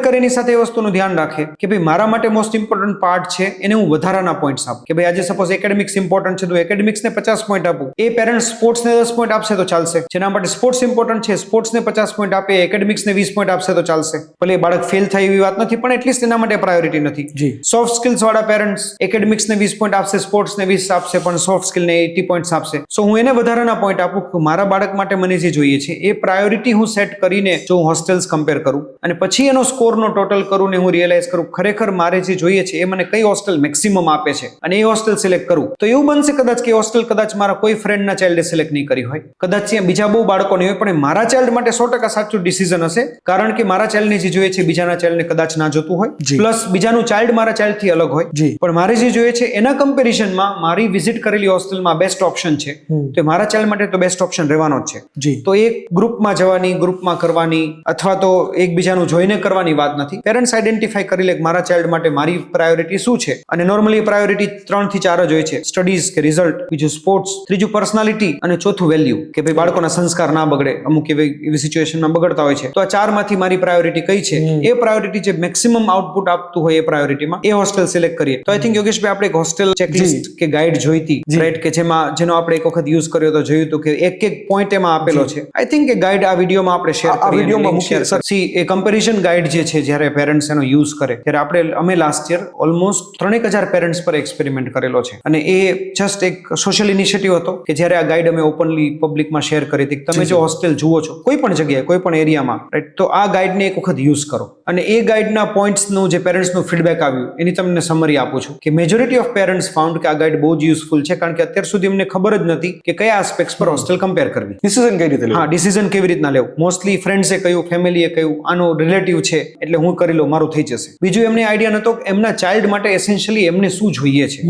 કરે એની સાથે એ વસ્તુનું ધ્યાન રાખે કે ભાઈ મારા માટે મોસ્ટ ઇમ્પોર્ટન્ટ પાર્ટ છે, એને હું વધારાના પોઈન્ટ્સ આપું. કે ભાઈ આજે સપોઝ એકેડેમિક્સ ઇમ્પોર્ટન્ટ છે તો એકેડેમિક્સને 50 પોઈન્ટ આપું. એ પેરેન્ટ્સ સ્પોર્ટ્સને 10 પોઈન્ટ આપશે તો ચાલશે. જેના માટે સ્પોર્ટ્સ ઇમ્પોર્ટન્ટ છે, સ્પોર્ટ્સને 50 પોઈન્ટ આપે, એકેડેમિક્સને 20 પોઈન્ટ આપશે તો ચાલશે. ભલે બાળક ફેલ થાય એવી વાત નથી, પણ એટલીસ્ટ એના માટે પ્રાયોરિટી નથી. જી. સોફ્ટ સ્કિલ્સ વાળા પેરેન્ટ્સ એકેડેમિક્સને 20 પોઈન્ટ આપશે, સ્પોર્ટ્સને 20 આપશે, પણ સોફ્ટ સ્કિલને 80 પોઈન્ટ આપશે. સો હું એને વધારાના પોઈન્ટ આપું કે મારા બાળક માટે મને જે જોઈએ છે એ પ્રાયોરિટી હું સેટ કરીને જો હું હોસ્ટેલ્સ કમ્પેર કરું અને પછી એનો સ્કોરનો ટોટલ કરું ને હું રિયલાઇઝ કરું ખરેખર મારે જે જોઈએ છે એ મને કઈ હોસ્ટેલ મેક્સિમમ આપે છે અને એ હોસ્ટેલ સિલેક્ટ કરું, તો એવું બનશે કદાચ કે હોસ્ટેલ કદાચ મારા કોઈ ફ્રેન્ડના ચાઇલ્ડે સિલેક્ટ નહીં કરી હોય, કદાચ ત્યાં બીજા બહુ બાળકો નહીં હોય, પણ એ મારા ચાઇલ્ડ માટે 100% સાચું ડિસિઝન હશે, કારણ કે મારા ચાઇલ્ડને જે જોઈએ છે બીજાના ચાઇલ્ડને કદાચ ના જોતું હોય, પ્લસ બીજાનું ચાઇલ્ડ મારા ચાઇલ્ડથી અલગ હોય, પણ મારે જે જોઈએ છે એના કમ્પેરિઝનમાં મારી વિઝિટ કરેલી હોસ્ટેલમાં બેસ્ટ ઓપ્શન છે, તો મારા ચાઇલ્ડ માટે તો બેસ્ટ ઓપ્શન રહેવાનો જ છે. તો એક ગ્રુપમાં જવાની, ગ્રુપમાં કરવાની અથવા તો એકબીજાનું જોઈને કરવાની વાત નથી. પેરેન્ટ્સ આઈડેન્ટિફાઈ કરી લે કે મારા ચાઇલ્ડ માટે મારી પ્રાયોરિટી શું છે, અને નોર્મલી પ્રાયોરિટી 3 થી 4 જ હોય છે: સ્ટડીઝ કે રિઝલ્ટ, બીજું સ્પોર્ટ્સ, ત્રીજું પર્સનાલિટી અને ચોથું વેલ્યુ, કે ભાઈ બાળકોના સંસ્કાર ના બગડે. અમુક એવી સિચ્યુએશનમાં બગડતા હોય છે, તો આ 4 માંથી મારી પ્રાયોરિટી કઈ છે, એ પ્રાયોરિટી જે મેક્સિમમ આઉટપુટ આપતું હોય એ પ્રાયોરિટીમાં એ હોસ્ટેલ સિલેક્ટ કરીએ. તો આઈ થિંક યોગેશભાઈ આપણે એક હોસ્ટેલ ચેકલિસ્ટ કે ગાઈડ જોઈતી, રાઈટ, કે જેનો આપણે એક વખત યુઝ કર્યો તો જોયું હતું કે એક પોઈન્ટ એમાં આપેલો છે. આઈ થિંક એ ગાઈડ આ વિડીયોમાં આપણે શેર કરીએ. સી એ કમ્પેરિઝન ગાઈડ જે છે, જ્યારે પેરેન્ટ્સ એનો યુઝ કરે ત્યારે અમે લાસ્ટ યર ઓલમોસ્ટ 3,000 પેરેન્ટ્સ પર એક્સપેરિમેન્ટ કરેલો છે, અને એ જસ્ટ એક સોશિયલ ઇનિશિયેટિવ હતો કે જ્યારે આ ગાઈડ અમે ઓપનલી પબ્લિકમાં શેર કરી હતી. તમે જો હોસ્ટેલ જુઓ છો કોઈ પણ જગ્યાએ, કોઈ પણ એરિયામાં, રાઈટ, તો આ ગાઈડને એક વખત યુઝ કરો, અને એ ગાઈડના પોઈન્ટ્સનું જે પેરેન્ટ્સનું ફીડબેક આવ્યું એની તમને સમરી આપું છું કે મેજોરિટી ઓફ પેરેન્ટ્સ ફાઉન્ડ કે આ ગાઈડ બહુ જ યુઝફુલ છે, કારણ કે અત્યાર સુધી અમને ખબર જ નથી કે કયા આસ્પેક્ટ્સ પર હોસ્ટેલ કમ્પેર કરવી, ડિસિઝન કઈ રીતે લેવું. હા, ડિસિઝન કેવી રીતના લેવું. મોસ્ટલી ફ્રેન્ડ્સે કહ્યું, ફેમિલીએ કહ્યું, આનો રિલેટિવ છે એટલે હું કરી લઉં, મારું થઈ જશે. બીજું એમને આઈડિયા નતો કે એમના ચાઇલ્ડ માટે એસેન્શિયલી એમને શું જોઈએ છે.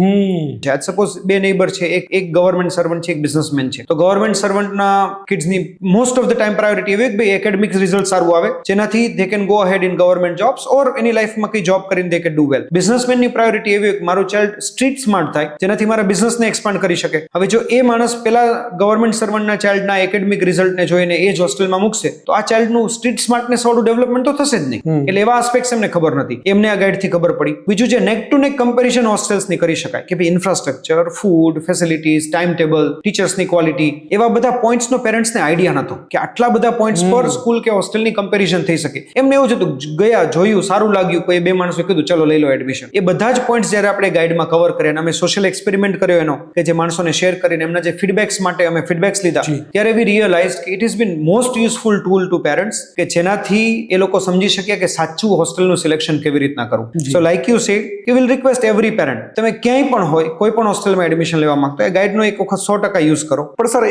સપોઝ 2 નેબર છે, એક ગવર્મેન્ટ સર્વન્ટ છે, એક બિઝનેસમેન છે, તો ગવર્મેન્ટ સર્વન્ટના કિડ્સની most of the time priority એવી કે ભાઈ એકેડેમિક રિઝલ્ટ સારું આવે જેનાથી they can go ahead in government jobs or એની લાઈફમાં કઈ જોબ કરીને દે કેન ડુ વેલ. બિઝનેસમેનની પ્રાયોરિટી એવી કે મારું ચાઇલ્ડ સ્ટ્રીટ સ્માર્ટ થાય જેનાથી મારા બિઝનેસને એક્સપાન્ડ કરી શકે. હવે જો એ માણસ પેલા ગવર્મેન્ટ સર્વન્ટના ચાઇલ્ડના એકેડેમિક રિઝલ્ટને જોઈને એ જ હોસ્ટેલમાં મૂકશે તો આ ચાઇલ્ડનું સ્ટ્રીટ સ્માર્ટનેસ વાળું ડેવલપમેન્ટ તો થશે જ નહીં. એટલે એવા આસ્પેક્ટ્સ એમને ખબર નથી, એમને આ ગાઈડથી ખબર પડી. બીજું જે નેક ટુ નેક કમ્પેરિઝન હોસ્ટેલ્સની કરી શકાય કે ભાઈ infrastructure, food, facilities, time table, ટીચર્સની ક્વોલિટી, એવા બધા પોઈન્ટ્સનો પેરેન્ટ્સને આઈડિયા નતો કે આટલા બધા પોઈન્ટ્સ પર સ્કૂલ કે હોસ્ટેલની કમ્પેરિઝન થઈ શકે. એમને એવું જ હતું, ગયા, જોયું, સારું લાગ્યું, કોઈ 2 માણસોએ કીધું ચલો લઈ લો એડમિશન. એ બધા જ પોઈન્ટ્સ જ્યારે આપણે ગાઈડમાં કવર કર્યા અને અમે સોશિયલ એક્સપેરિમેન્ટ કર્યો એનો, કે જે માણસોને શેર કરીને એમના જે ફીડબેક્સ માટે અમે ફીડબેક્સ લીધા, ત્યારે વી રિયલાઇઝ કે it is bin most useful tool two parents, કે જેનાથી એ લોકો સમજી શક્યા કે સાચું હોસ્ટેલનું સિલેક્શન કેવી રીતના કરવું. સો like you sad, you will request every parent, તમે ક્યાંય પણ હોય, કોઈ પણ હોસ્ટેલમાં એડમિશન લેવા માંગતો એ ગાઈડનો એક વખત 100% યુઝ કરો. પણ સર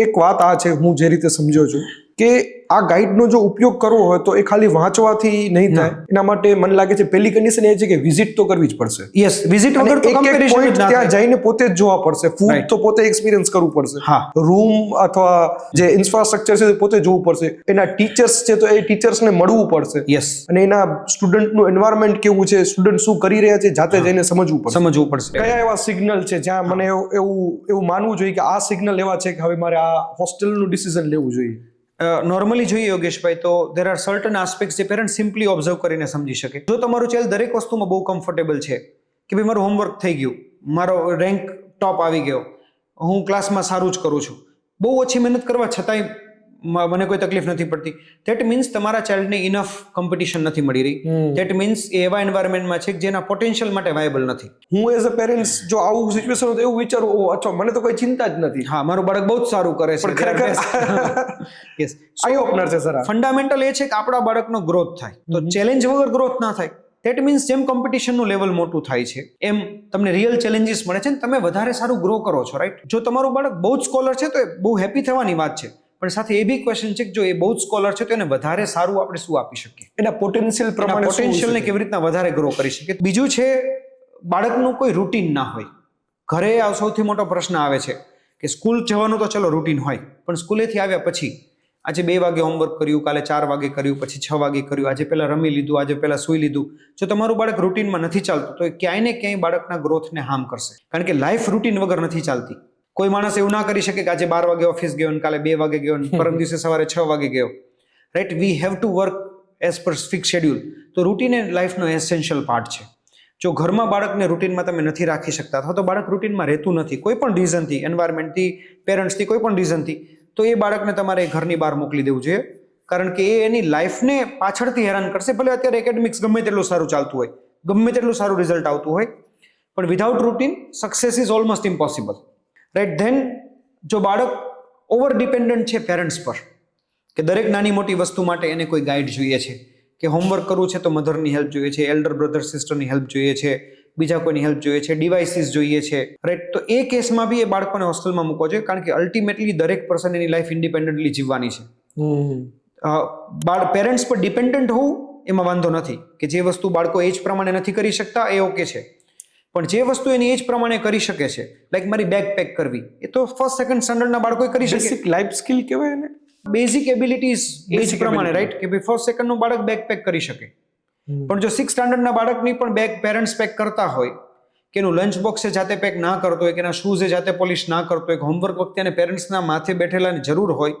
એક વાત આ છે, હું જે રીતે સમજ્યો છું કે આ ગાઈડનો જો ઉપયોગ કરવો હોય તો એ ખાલી વાંચવાથી નહીં થાય. એના માટે મને લાગે છે પહેલી કન્ડિશન એ છે કે વિઝિટ તો કરવી જ પડશે. યસ, વિઝિટ વગર તો એક કમ્પેરિઝન પોઈન્ટ ત્યાં જઈને પોતે જ જોવા પડશે, ફૂડ તો પોતે એક્સપિરિયન્સ કરવું પડશે, હા. રૂમ અથવા જે ઇન્ફ્રાસ્ટ્રક્ચર છે પોતે જોવું પડશે, એના ટીચર્સ છે તો એ ટીચર્સને મળવું પડશે, યસ, અને એના સ્ટુડન્ટનું એન્વાયરમેન્ટ કેવું છે, સ્ટુડન્ટ શું કરી રહ્યા છે, જાતે જઈને સમજવું પડશે. કયા એવા સિગ્નલ છે જ્યાં મને એવું માનવું જોઈએ કે આ સિગ્નલ એવા છે કે હવે મારે આ હોસ્ટેલનું ડિસિઝન લેવું જોઈએ? નોર્મલી જોઈએ યોગેશભાઈ, તો દેર આર સર્ટન આસ્પેક્ટ્સ જે પેરેન્ટ સિમ્પલી ઓબ્ઝર્વ કરીને સમજી શકે. જો તમારું ચાઇલ્ડ દરેક વસ્તુમાં બહુ કમ્ફર્ટેબલ છે કે ભાઈ મારું હોમવર્ક થઈ ગયું, મારો રેન્ક ટોપ આવી ગયો, હું ક્લાસમાં સારું જ કરું છું, બહુ ઓછી મહેનત કરવા છતાંય મને કોઈ તકલીફ નથી પડતી, ધેટ મીન્સ તમારા ચાઇલ્ડને ઇનફ કોમ્પિટિશન નથી મળી રહી. ધેટ મીન્સ એ એવા એન્વાયરમેન્ટમાં છે જેના પોટેન્શિયલ માટે વાયબલ નથી. હું એઝ અ પેરેન્ટ્સ જો આવું સિચ્યુએશન હોય તો એવું વિચારું, ઓ અચ્છા મને તો કોઈ ચિંતા જ નથી, હા મારું બાળક બહુ જ સારું કરે છે, ખરેખર યસ, આઈ ઓપનર છે સર. ફંડામેન્ટલ એ છે કે આપણા બાળકનો ગ્રોથ થાય, તો ચેલેન્જ વગર ગ્રોથ ના થાય. ધેટ મીન્સ જેમ કોમ્પિટિશનનું લેવલ મોટું થાય છે એમ તમને રિયલ ચેલેન્જીસ મળે છે ને તમે વધારે સારું ગ્રો કરો છો, રાઈટ? જો તમારું બાળક બહુ જ સ્કોલર છે તો એ બહુ હેપી થવાની વાત છે, પણ સાથે એ બી ક્વેશ્ચન છે કે જો એ બહુ જ સ્કોલર છે તો એને વધારે સારું આપણે શું આપી શકીએ, એના પોટેન્શિયલ પ્રમાણે પોટેન્શિયલને કેવી રીતના વધારે ગ્રો કરી શકીએ. બીજું છે બાળકનું કોઈ રૂટીન ના હોય. ઘરે આ સૌથી મોટો પ્રશ્ન આવે છે કે સ્કૂલ જવાનું તો ચલો રૂટીન હોય, પણ સ્કૂલેથી આવ્યા પછી આજે 2 વાગે હોમવર્ક કર્યું, કાલે 4 વાગે કર્યું, પછી 6 વાગે કર્યું, આજે પહેલા રમી લીધું, આજે પહેલા સૂઈ લીધું. જો તમારું બાળક રૂટીનમાં નથી ચાલતું તો એ ક્યાંય ને ક્યાંય બાળકના ગ્રોથને હાર્મ કરશે, કારણ કે લાઈફ રૂટીન વગર નથી ચાલતી. કોઈ માણસ એવું ના કરી શકે કે આજે 12 વાગે ઓફિસ ગયો ને કાલે 2 વાગે ગયો ને પરમ દિવસે સવારે 6 વાગે ગયો, right? We have to work as per fix schedule. તો રૂટીન એ લાઈફનો એસેન્શિયલ પાર્ટ છે. જો ઘરમાં બાળકને રૂટીનમાં તમે નથી રાખી શકતા અથવા તો બાળક રૂટીનમાં રહેતું નથી કોઈ પણ રીઝનથી, એન્વાયરમેન્ટથી, પેરેન્ટ્સથી, કોઈ પણ રીઝનથી, તો એ બાળકને તમારે ઘરની બહાર મોકલી દેવું જોઈએ, કારણ કે એ એની લાઈફને પાછળથી હેરાન કરશે. ભલે અત્યારે એકેડેમિક્સ ગમે તેટલું સારું ચાલતું હોય, ગમે તેટલું સારું રિઝલ્ટ આવતું હોય, પણ without routine success is almost impossible, right? Then જો બાળક ઓવર ડિપેન્ડન્ટ છે પેરેન્ટ્સ પર, કે દરેક નાની મોટી વસ્તુ માટે એને કોઈ ગાઈડ જોઈએ છે, કે હોમવર્ક કરવું છે તો મધરની હેલ્પ જોઈએ છે, એલ્ડર બ્રધર સિસ્ટરની હેલ્પ જોઈએ છે, બીજા કોઈની હેલ્પ જોઈએ છે, ડિવાઇસીસ જોઈએ છે, રાઈટ? તો એ કેસમાં બી એ બાળકોને હોસ્ટેલમાં મૂકવો જોઈએ, કારણ કે અલ્ટિમેટલી દરેક પર્સન એની લાઈફ ઇન્ડિપેન્ડન્ટલી જીવવાની છે. પેરેન્ટ્સ પર ડિપેન્ડન્ટ હોવું એમાં વાંધો નથી, કે જે વસ્તુ બાળકો એજ પ્રમાણે નથી કરી શકતા એ ઓકે છે, પણ જે વસ્તુ એની એજ પ્રમાણે કરી શકે છે, લાઈક મારી બેગ પેક કરવી, એ તો ફર્સ્ટ સેકન્ડ સ્ટાન્ડર્ડના બાળકો કરી શકે. બેસિક લાઈફ સ્કિલ કહેવાય ને, બેઝિક એબિલિટીઝ એજ પ્રમાણે, રાઈટ? કે ભાઈ ફર્સ્ટ સેકન્ડનું બાળક બેગ પેક કરી શકે, પણ જો 6th સ્ટાન્ડર્ડના બાળકની પણ બેગ પેરેન્ટ્સ પેક કરતા હોય, કે એનું લંચ બોક્સ જાતે પેક ના કરતો હોય, કે એના શૂઝ જાતે પોલિશ ના કરતો હોય, હોમવર્ક વખતે એને પેરેન્ટ્સના માથે બેઠેલાની જરૂર હોય,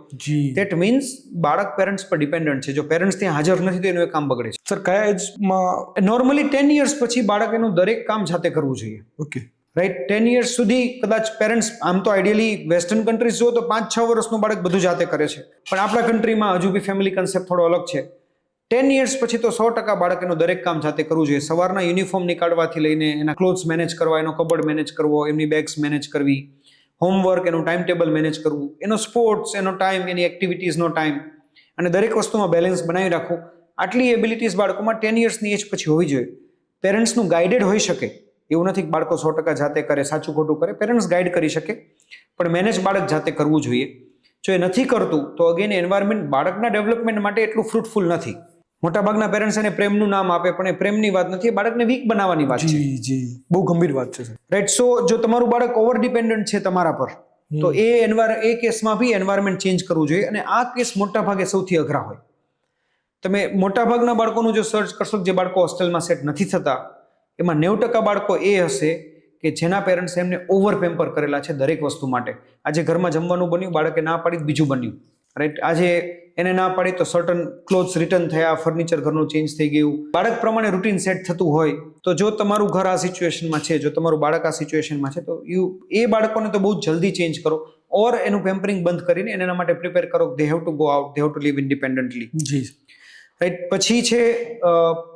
ધેટ મીન્સ બાળક પેરેન્ટ્સ પર ડિપેન્ડન્ટ છે. જો પેરેન્ટ્સ ત્યાં હાજર નથી તો એનું એ કામ બગડે છે. સર કયા એજમાં? નોર્મલી 10 years પછી બાળક એનું દરેક કામ જાતે કરવું જોઈએ, ઓકે, રાઈટ? 10 years સુધી કદાચ પેરેન્ટ્સ, આમ તો આઈડિયલી વેસ્ટર્ન કન્ટ્રીઝ જો તો 5-6 વર્ષનું બાળક બધું જાતે કરે છે, પણ આપણા કન્ટ્રીમાં હજુ બી ફેમિલી કન્સેપ્ટ થોડો અલગ છે. 10 years પછી તો 100% બાળક એનું દરેક કામ જાતે કરવું જોઈએ. સવારના યુનિફોર્મ નીકાળવાથી લઈને એના ક્લોથ્સ મેનેજ કરવા, એનો કબર્ડ મેનેજ કરવો, એમની બેગ્સ મેનેજ કરવી, હોમવર્ક, એનું ટાઈમ ટેબલ મેનેજ કરવું, એનો સ્પોર્ટ્સ, એનો ટાઈમ, એની એક્ટિવિટીઝનો ટાઈમ, અને દરેક વસ્તુમાં બેલેન્સ બનાવી રાખવું. આટલી એબિલિટીઝ બાળકોમાં 10 yearsની એજ પછી હોવી જોઈએ. પેરેન્ટ્સનું ગાઈડેડ હોઈ શકે, એવું નથી કે બાળકો 100% જાતે કરે, સાચું ખોટું કરે, પેરેન્ટ્સ ગાઈડ કરી શકે, પણ મેનેજ બાળક જાતે કરવું જોઈએ. જો એ નથી કરતું તો અગેન એન્વાયરમેન્ટ બાળકના ડેવલપમેન્ટ માટે એટલું ફ્રૂટફુલ નથી. મોટાભાગના પેરેન્ટ્સ એને પ્રેમનું નામ આપે, પણ એ પ્રેમની વાત નથી, બાળકને વીક બનાવવાની વાત છે. જી, બહુ ગંભીર વાત છે, રાઈટ? સો જો તમારું બાળક ઓવર ડિપેન્ડન્ટ છે તમારા પર, તો એ કેસમાં બી એન્વાયરમેન્ટ ચેન્જ કરવું જોઈએ, અને આ કેસ મોટા ભાગે સૌથી અઘરા હોય. તમે મોટાભાગના બાળકોનું જો સર્ચ કરશો, જે બાળકો હોસ્ટેલમાં સેટ નથી થતા, એમાં 90% બાળકો એ હશે કે જેના પેરેન્ટ્સ એમને ઓવર પેમ્પર કરેલા છે દરેક વસ્તુ માટે. આજે ઘરમાં જમવાનું બન્યું, બાળકે ના પાડી, બીજું બન્યું, રાઈટ? આજે એને ના પાડી તો સર્ટન ક્લોથ્સ રિટર્ન થયા, ફર્નિચર ઘરનું ચેન્જ થઈ ગયું. બાળક પ્રમાણે રૂટીન સેટ થતું હોય તો જો તમારું ઘર આ સિચ્યુએશનમાં છે, જો તમારું બાળક આ સિચ્યુએશનમાં છે, તો એ બાળકોને તો બહુ જલ્દી ચેન્જ કરો, ઓર એનું પેમ્પરિંગ બંધ કરીને એના માટે પ્રિપેર કરો. They have to go out, they have to live independently. જી, રાઈટ? પછી છે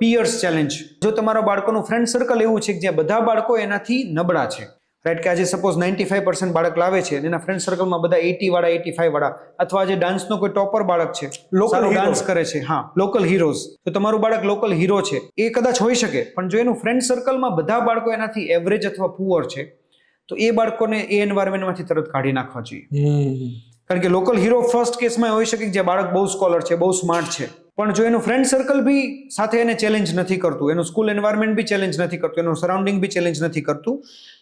પિયર્સ ચેલેન્જ. જો તમારા બાળકોનું ફ્રેન્ડ સર્કલ એવું છે કે જ્યાં બધા બાળકો એનાથી નબળા છે, રાઈટ, કે આજે સપોઝ 95% બાળક લાવે છે અને એના ફ્રેન્ડ સર્કલમાં બધા 80 વાળા 85 વાળા, અથવા આજે ડાન્સનો કોઈ ટોપર બાળક છે, Local hero. ડાન્સ કરે છે, હા, લોકલ હીરોઝ, તો તમારું બાળક લોકલ હીરો છે એ કદાચ હોઈ શકે, પણ જો એનું ફ્રેન્ડ સર્કલમાં બધા બાળકો એનાથી એવરેજ અથવા પુઅર છે તો એ બાળકોને એ એન્વાયરમેન્ટમાંથી તરત કાઢી નાખવા જોઈએ. કારણ કે લોકલ હીરો ફર્સ્ટ કેસમાં હોઈ શકે કે જે બાળક બહુ સ્કોલર છે, બહુ સ્માર્ટ છે, પણ જો એનું ફ્રેન્ડ સર્કલ બી સાથે એને ચેલેન્જ નથી કરતું, એનું સ્કૂલ એન્વાયરમેન્ટ બી ચેલેન્જ નથી કરતું, એનું સરાઉન્ડિંગ બી ચેલેન્જ નથી કરતું,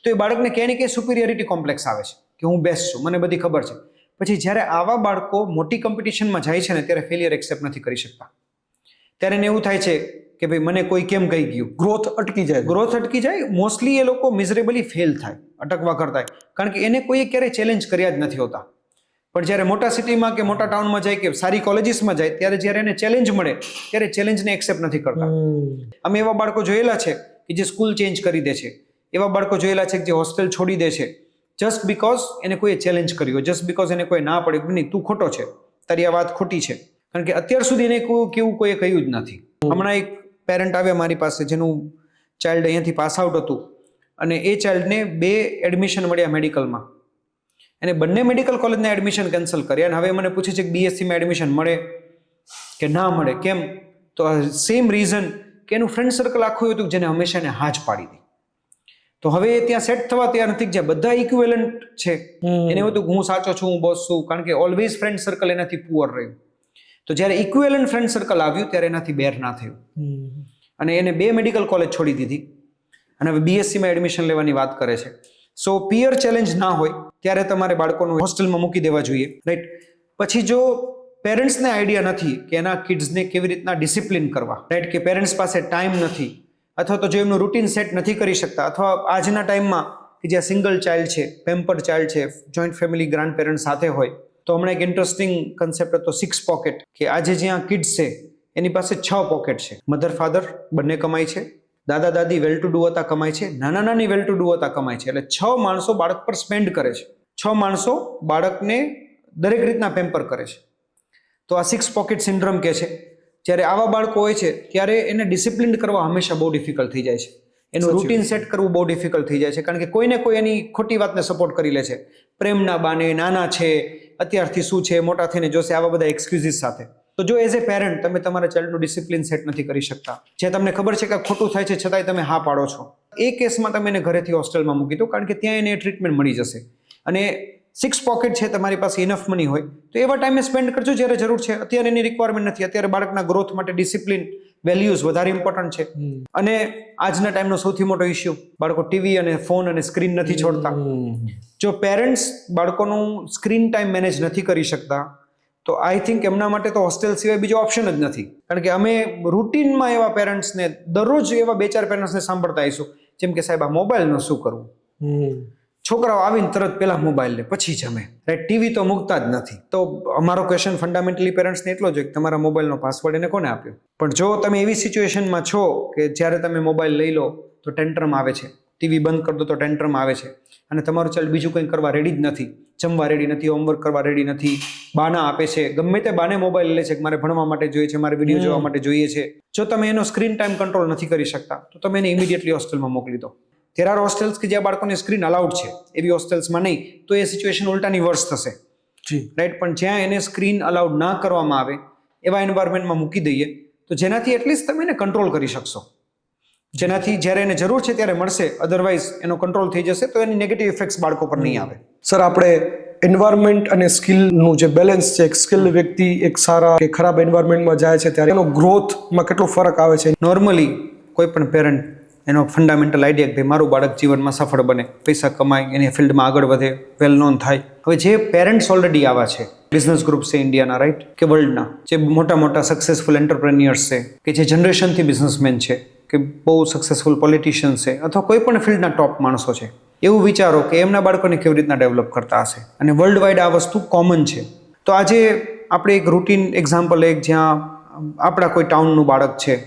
તો એ બાળકને ક્યાંય ને ક્યાંય સુપિરિયરિટી કોમ્પ્લેક્સ આવે છે કે હું બેસ્ટ છું, મને બધી ખબર છે. પછી જ્યારે આવા બાળકો મોટી કોમ્પિટિશનમાં જાય છે ને ત્યારે ફેલિયર એક્સેપ્ટ નથી કરી શકતા. ત્યારે એને એવું થાય છે કે ભાઈ મને કોઈ કેમ કહી ગયું, ગ્રોથ અટકી જાય. મોસ્ટલી એ લોકો મિઝરેબલી ફેલ થાય, અટકવા કરતા, કારણ કે એને કોઈએ ક્યારેય ચેલેન્જ કર્યા જ નથી હોતા. પણ જ્યારે મોટા સિટીમાં કે મોટા ટાઉનમાં જાય કે સારી કોલેજીસમાં જાય ત્યારે જ્યારે એને ચેલેન્જ મળે ત્યારે ચેલેન્જને એક્સેપ્ટ નથી કરતા. અમે એવા બાળકો જોયેલા છે કે જે સ્કૂલ ચેન્જ કરી દે છે, એવા બાળકો જોયેલા છે કે જે હોસ્ટેલ છોડી દે છે જસ્ટ બીકોઝ એને કોઈએ ચેલેન્જ કર્યો, જસ્ટ બીકોઝ એને કોઈ ના પડ્યું નહીં તું ખોટો છે, તારી આ વાત ખોટી છે, કારણ કે અત્યાર સુધી એને કેવું કોઈએ કહ્યું જ નથી. હમણાં એક પેરેન્ટ આવ્યા મારી પાસે જેનું ચાઇલ્ડ અહીંયાથી પાસ આઉટ હતું અને એ ચાઇલ્ડને 2 એડમિશન મળ્યા મેડિકલમાં, એને બંને મેડિકલ કોલેજના એડમિશન કેન્સલ કર્યા અને હવે મને પૂછે છે કે બીએસસીમાં એડમિશન મળે કે ના મળે, કેમ? તો સેમ રીઝન કે એનું ફ્રેન્ડ સર્કલ આખું હતું જેને હંમેશા એને હા જ પાડી દી. તો હવે એ ત્યાં સેટ થવા તૈયાર નથી, જ્યાં બધા ઇક્વિવેલન્ટ છે, એને એવું હતું કે હું સાચો છું, હું બોસ છું, કારણ કે ઓલવેઝ ફ્રેન્ડ સર્કલ એનાથી પુઅર રહ્યું. તો જ્યારે ઇક્વિવેલન્ટ ફ્રેન્ડ સર્કલ આવ્યું ત્યારે એનાથી બેર ના થયું અને એને 2 મેડિકલ કોલેજ છોડી દીધી અને હવે બીએસસીમાં એડમિશન લેવાની વાત કરે છે. સો પિયર ચેલેન્જ ના હોય ત્યારે તમારે બાળકોનું હોસ્ટેલમાં મૂકી દેવા જોઈએ, રાઈટ. પછી જો પેરેન્ટ્સને આઈડિયા નથી કે એના કિડ્સને કેવી રીતના ડિસિપ્લિન કરવા, રાઈટ, કે પેરેન્ટ્સ પાસે ટાઈમ નથી અથવા તો જો એમનું રૂટીન સેટ નથી કરી શકતા, અથવા આજના ટાઈમમાં કે જ્યાં સિંગલ ચાઇલ્ડ છે, પેમ્પર્ડ ચાઇલ્ડ છે, જોઈન્ટ ફેમિલી ગ્રાન્ડ પેરેન્ટ સાથે હોય, તો હમણાં એક ઇન્ટરેસ્ટિંગ કન્સેપ્ટ હતો 6 પોકેટ, કે આજે જ્યાં કિડ્સ છે એની પાસે 6 પોકેટ છે. મધર ફાધર બંને કમાય છે, દાદા દાદી વેલ ટુ ડુ હતા કમાય છે, નાના નાની વેલ ટુ ડુ હતા કમાય છે, એટલે 6 માણસો બાળક પર સ્પેન્ડ કરે છે, 6 માણસો બાળકને દરેક રીતના પેમ્પર કરે છે. તો આ 6 પોકેટ સિન્ડ્રોમ કે છે. જ્યારે આવા બાળકો હોય છે ત્યારે એને ડિસિપ્લિન કરવા હંમેશા બહુ ડિફિકલ્ટ થઈ જાય છે, એનું રૂટીન સેટ કરવું બહુ ડિફિકલ્ટ થઈ જાય છે, કારણ કે કોઈને કોઈ એની ખોટી વાતને સપોર્ટ કરી લે છે, પ્રેમના બાને, નાના છે, અત્યારથી શું છે, મોટા થઈને જોશે, આવા બધા એક્સક્યુઝીસ સાથે. તો જો એઝ એ પેરેન્ટ તમે તમારા ચાઇલ્ડનું ડિસિપ્લિન સેટ નથી કરી શકતા, જે તમને ખબર છે કે ખોટું થાય છે છતાંય તમે હા પાડો છો, એ કેસમાં તમે એને ઘરેથી હોસ્ટેલમાં મૂકી દો, કારણ કે ત્યાં એને ટ્રીટમેન્ટ મળી જશે. અને 6 પોકેટ છે, તમારી પાસે ઇનફ મની હોય તો એવા ટાઈમે સ્પેન્ડ કરજો જ્યારે જરૂર છે. અત્યારે એની રિક્વાયરમેન્ટ નથી, અત્યારે બાળકના ગ્રોથ માટે ડિસિપ્લિન, વેલ્યુઝ વધારે ઇમ્પોર્ટન્ટ છે. અને આજના ટાઈમનો સૌથી મોટો ઇસ્યુ, બાળકો ટીવી અને ફોન અને સ્ક્રીન નથી છોડતા. જો પેરેન્ટ્સ બાળકોનું સ્ક્રીન ટાઈમ મેનેજ નથી કરી શકતા તો આઈ થિંક એમના માટે તો હોસ્ટેલ સિવાય બીજો ઓપ્શન જ નથી. કારણ કે અમે રૂટીનમાં એવા પેરેન્ટ્સને દરરોજ એવા 2-4 પેરેન્ટ્સને સાંભળતા આવીશું જેમ કે સાહેબ આ મોબાઈલનું શું કરવું, છોકરાઓ આવીને તરત પહેલા મોબાઈલ લે પછી જમે, રાઈટ, ટીવી તો મૂકતા જ નથી. તો અમારો ક્વેશ્ચન ફંડામેન્ટલી પેરેન્ટ્સને એટલો જ હોય કે તમારા મોબાઈલનો પાસવર્ડ એને કોને આપ્યો? પણ જો તમે એવી સિચ્યુએશનમાં છો કે જ્યારે તમે મોબાઈલ લઈ લો તો ટેન્ટ્રમ આવે છે, ટીવી બંધ કરી દો તો ટેન્ટ્રમ આવે છે, અને તમારું ચાઇલ્ડ બીજું કંઈ કરવા રેડી જ નથી, જમવા રેડી નથી, હોમવર્ક કરવા રેડી નથી, બાના આપે છે, ગમે તે બાને મોબાઈલ લે છે કે મારે ભણવા માટે જોઈએ છે, મારે વિડીયો જોવા માટે જોઈએ છે. જો તમે એનો સ્ક્રીન ટાઈમ કંટ્રોલ નથી કરી શકતા તો તમે એને ઇમિડિયેટલી હોસ્ટેલમાં મોકલી દો. ધેર આર હોસ્ટેલ્સ કે જ્યાં બાળકોને સ્ક્રીન અલાઉડ છે, એવી હોસ્ટેલ્સમાં નહીં, તો એ સિચ્યુએશન ઉલટાની વર્સ થશે, રાઈટ. પણ જ્યાં એને સ્ક્રીન અલાઉડ ના કરવામાં આવે એવા એન્વાયરમેન્ટમાં મૂકી દઈએ તો જેનાથી એટલીસ્ટ તમે એને કંટ્રોલ કરી શકશો, જેનાથી જ્યારે એને જરૂર છે ત્યારે મળશે, અધરવાઇઝ એનો કંટ્રોલ થઈ જશે તો એની નેગેટિવ ઇફેક્ટ્સ બાળકો પર નહીં આવે. સર, આપણે એન્વાયરમેન્ટ અને સ્કિલનું જે બેલેન્સ છે, એક સ્કિલ વ્યક્તિ એક સારા કે ખરાબ એન્વાયરમેન્ટમાં જાય છે ત્યારે એનો ગ્રોથમાં કેટલો ફરક આવે છે? નોર્મલી કોઈ પણ પેરેન્ટ એનો ફંડામેન્ટલ આઈડિયા કે ભાઈ મારું બાળક જીવનમાં સફળ બને, પૈસા કમાય, એની ફિલ્ડમાં આગળ વધે, વેલ નોન થાય. હવે જે પેરેન્ટ્સ ઓલરેડી આવા છે, બિઝનેસ ગ્રુપ છે ઇન્ડિયાના, રાઈટ, કે વર્લ્ડના જે મોટા મોટા સક્સેસફુલ એન્ટરપ્રેન્યોર્સ છે, કે જે જનરેશનથી બિઝનેસમેન છે, કે બહુ સક્સેસફુલ પોલિટિશિયન્સ છે, અથવા કોઈ પણ ફિલ્ડના ટોપ માણસો છે, એવું વિચારો કે એમના બાળકોને કેવી રીતના ડેવલપ કરતા હશે. અને વર્લ્ડ વાઇડ આ વસ્તુ કોમન છે. તો આજે આપણે એક રૂટીન એક્ઝામ્પલ, એક જ્યાં આપણા કોઈ ટાઉનનું બાળક છે,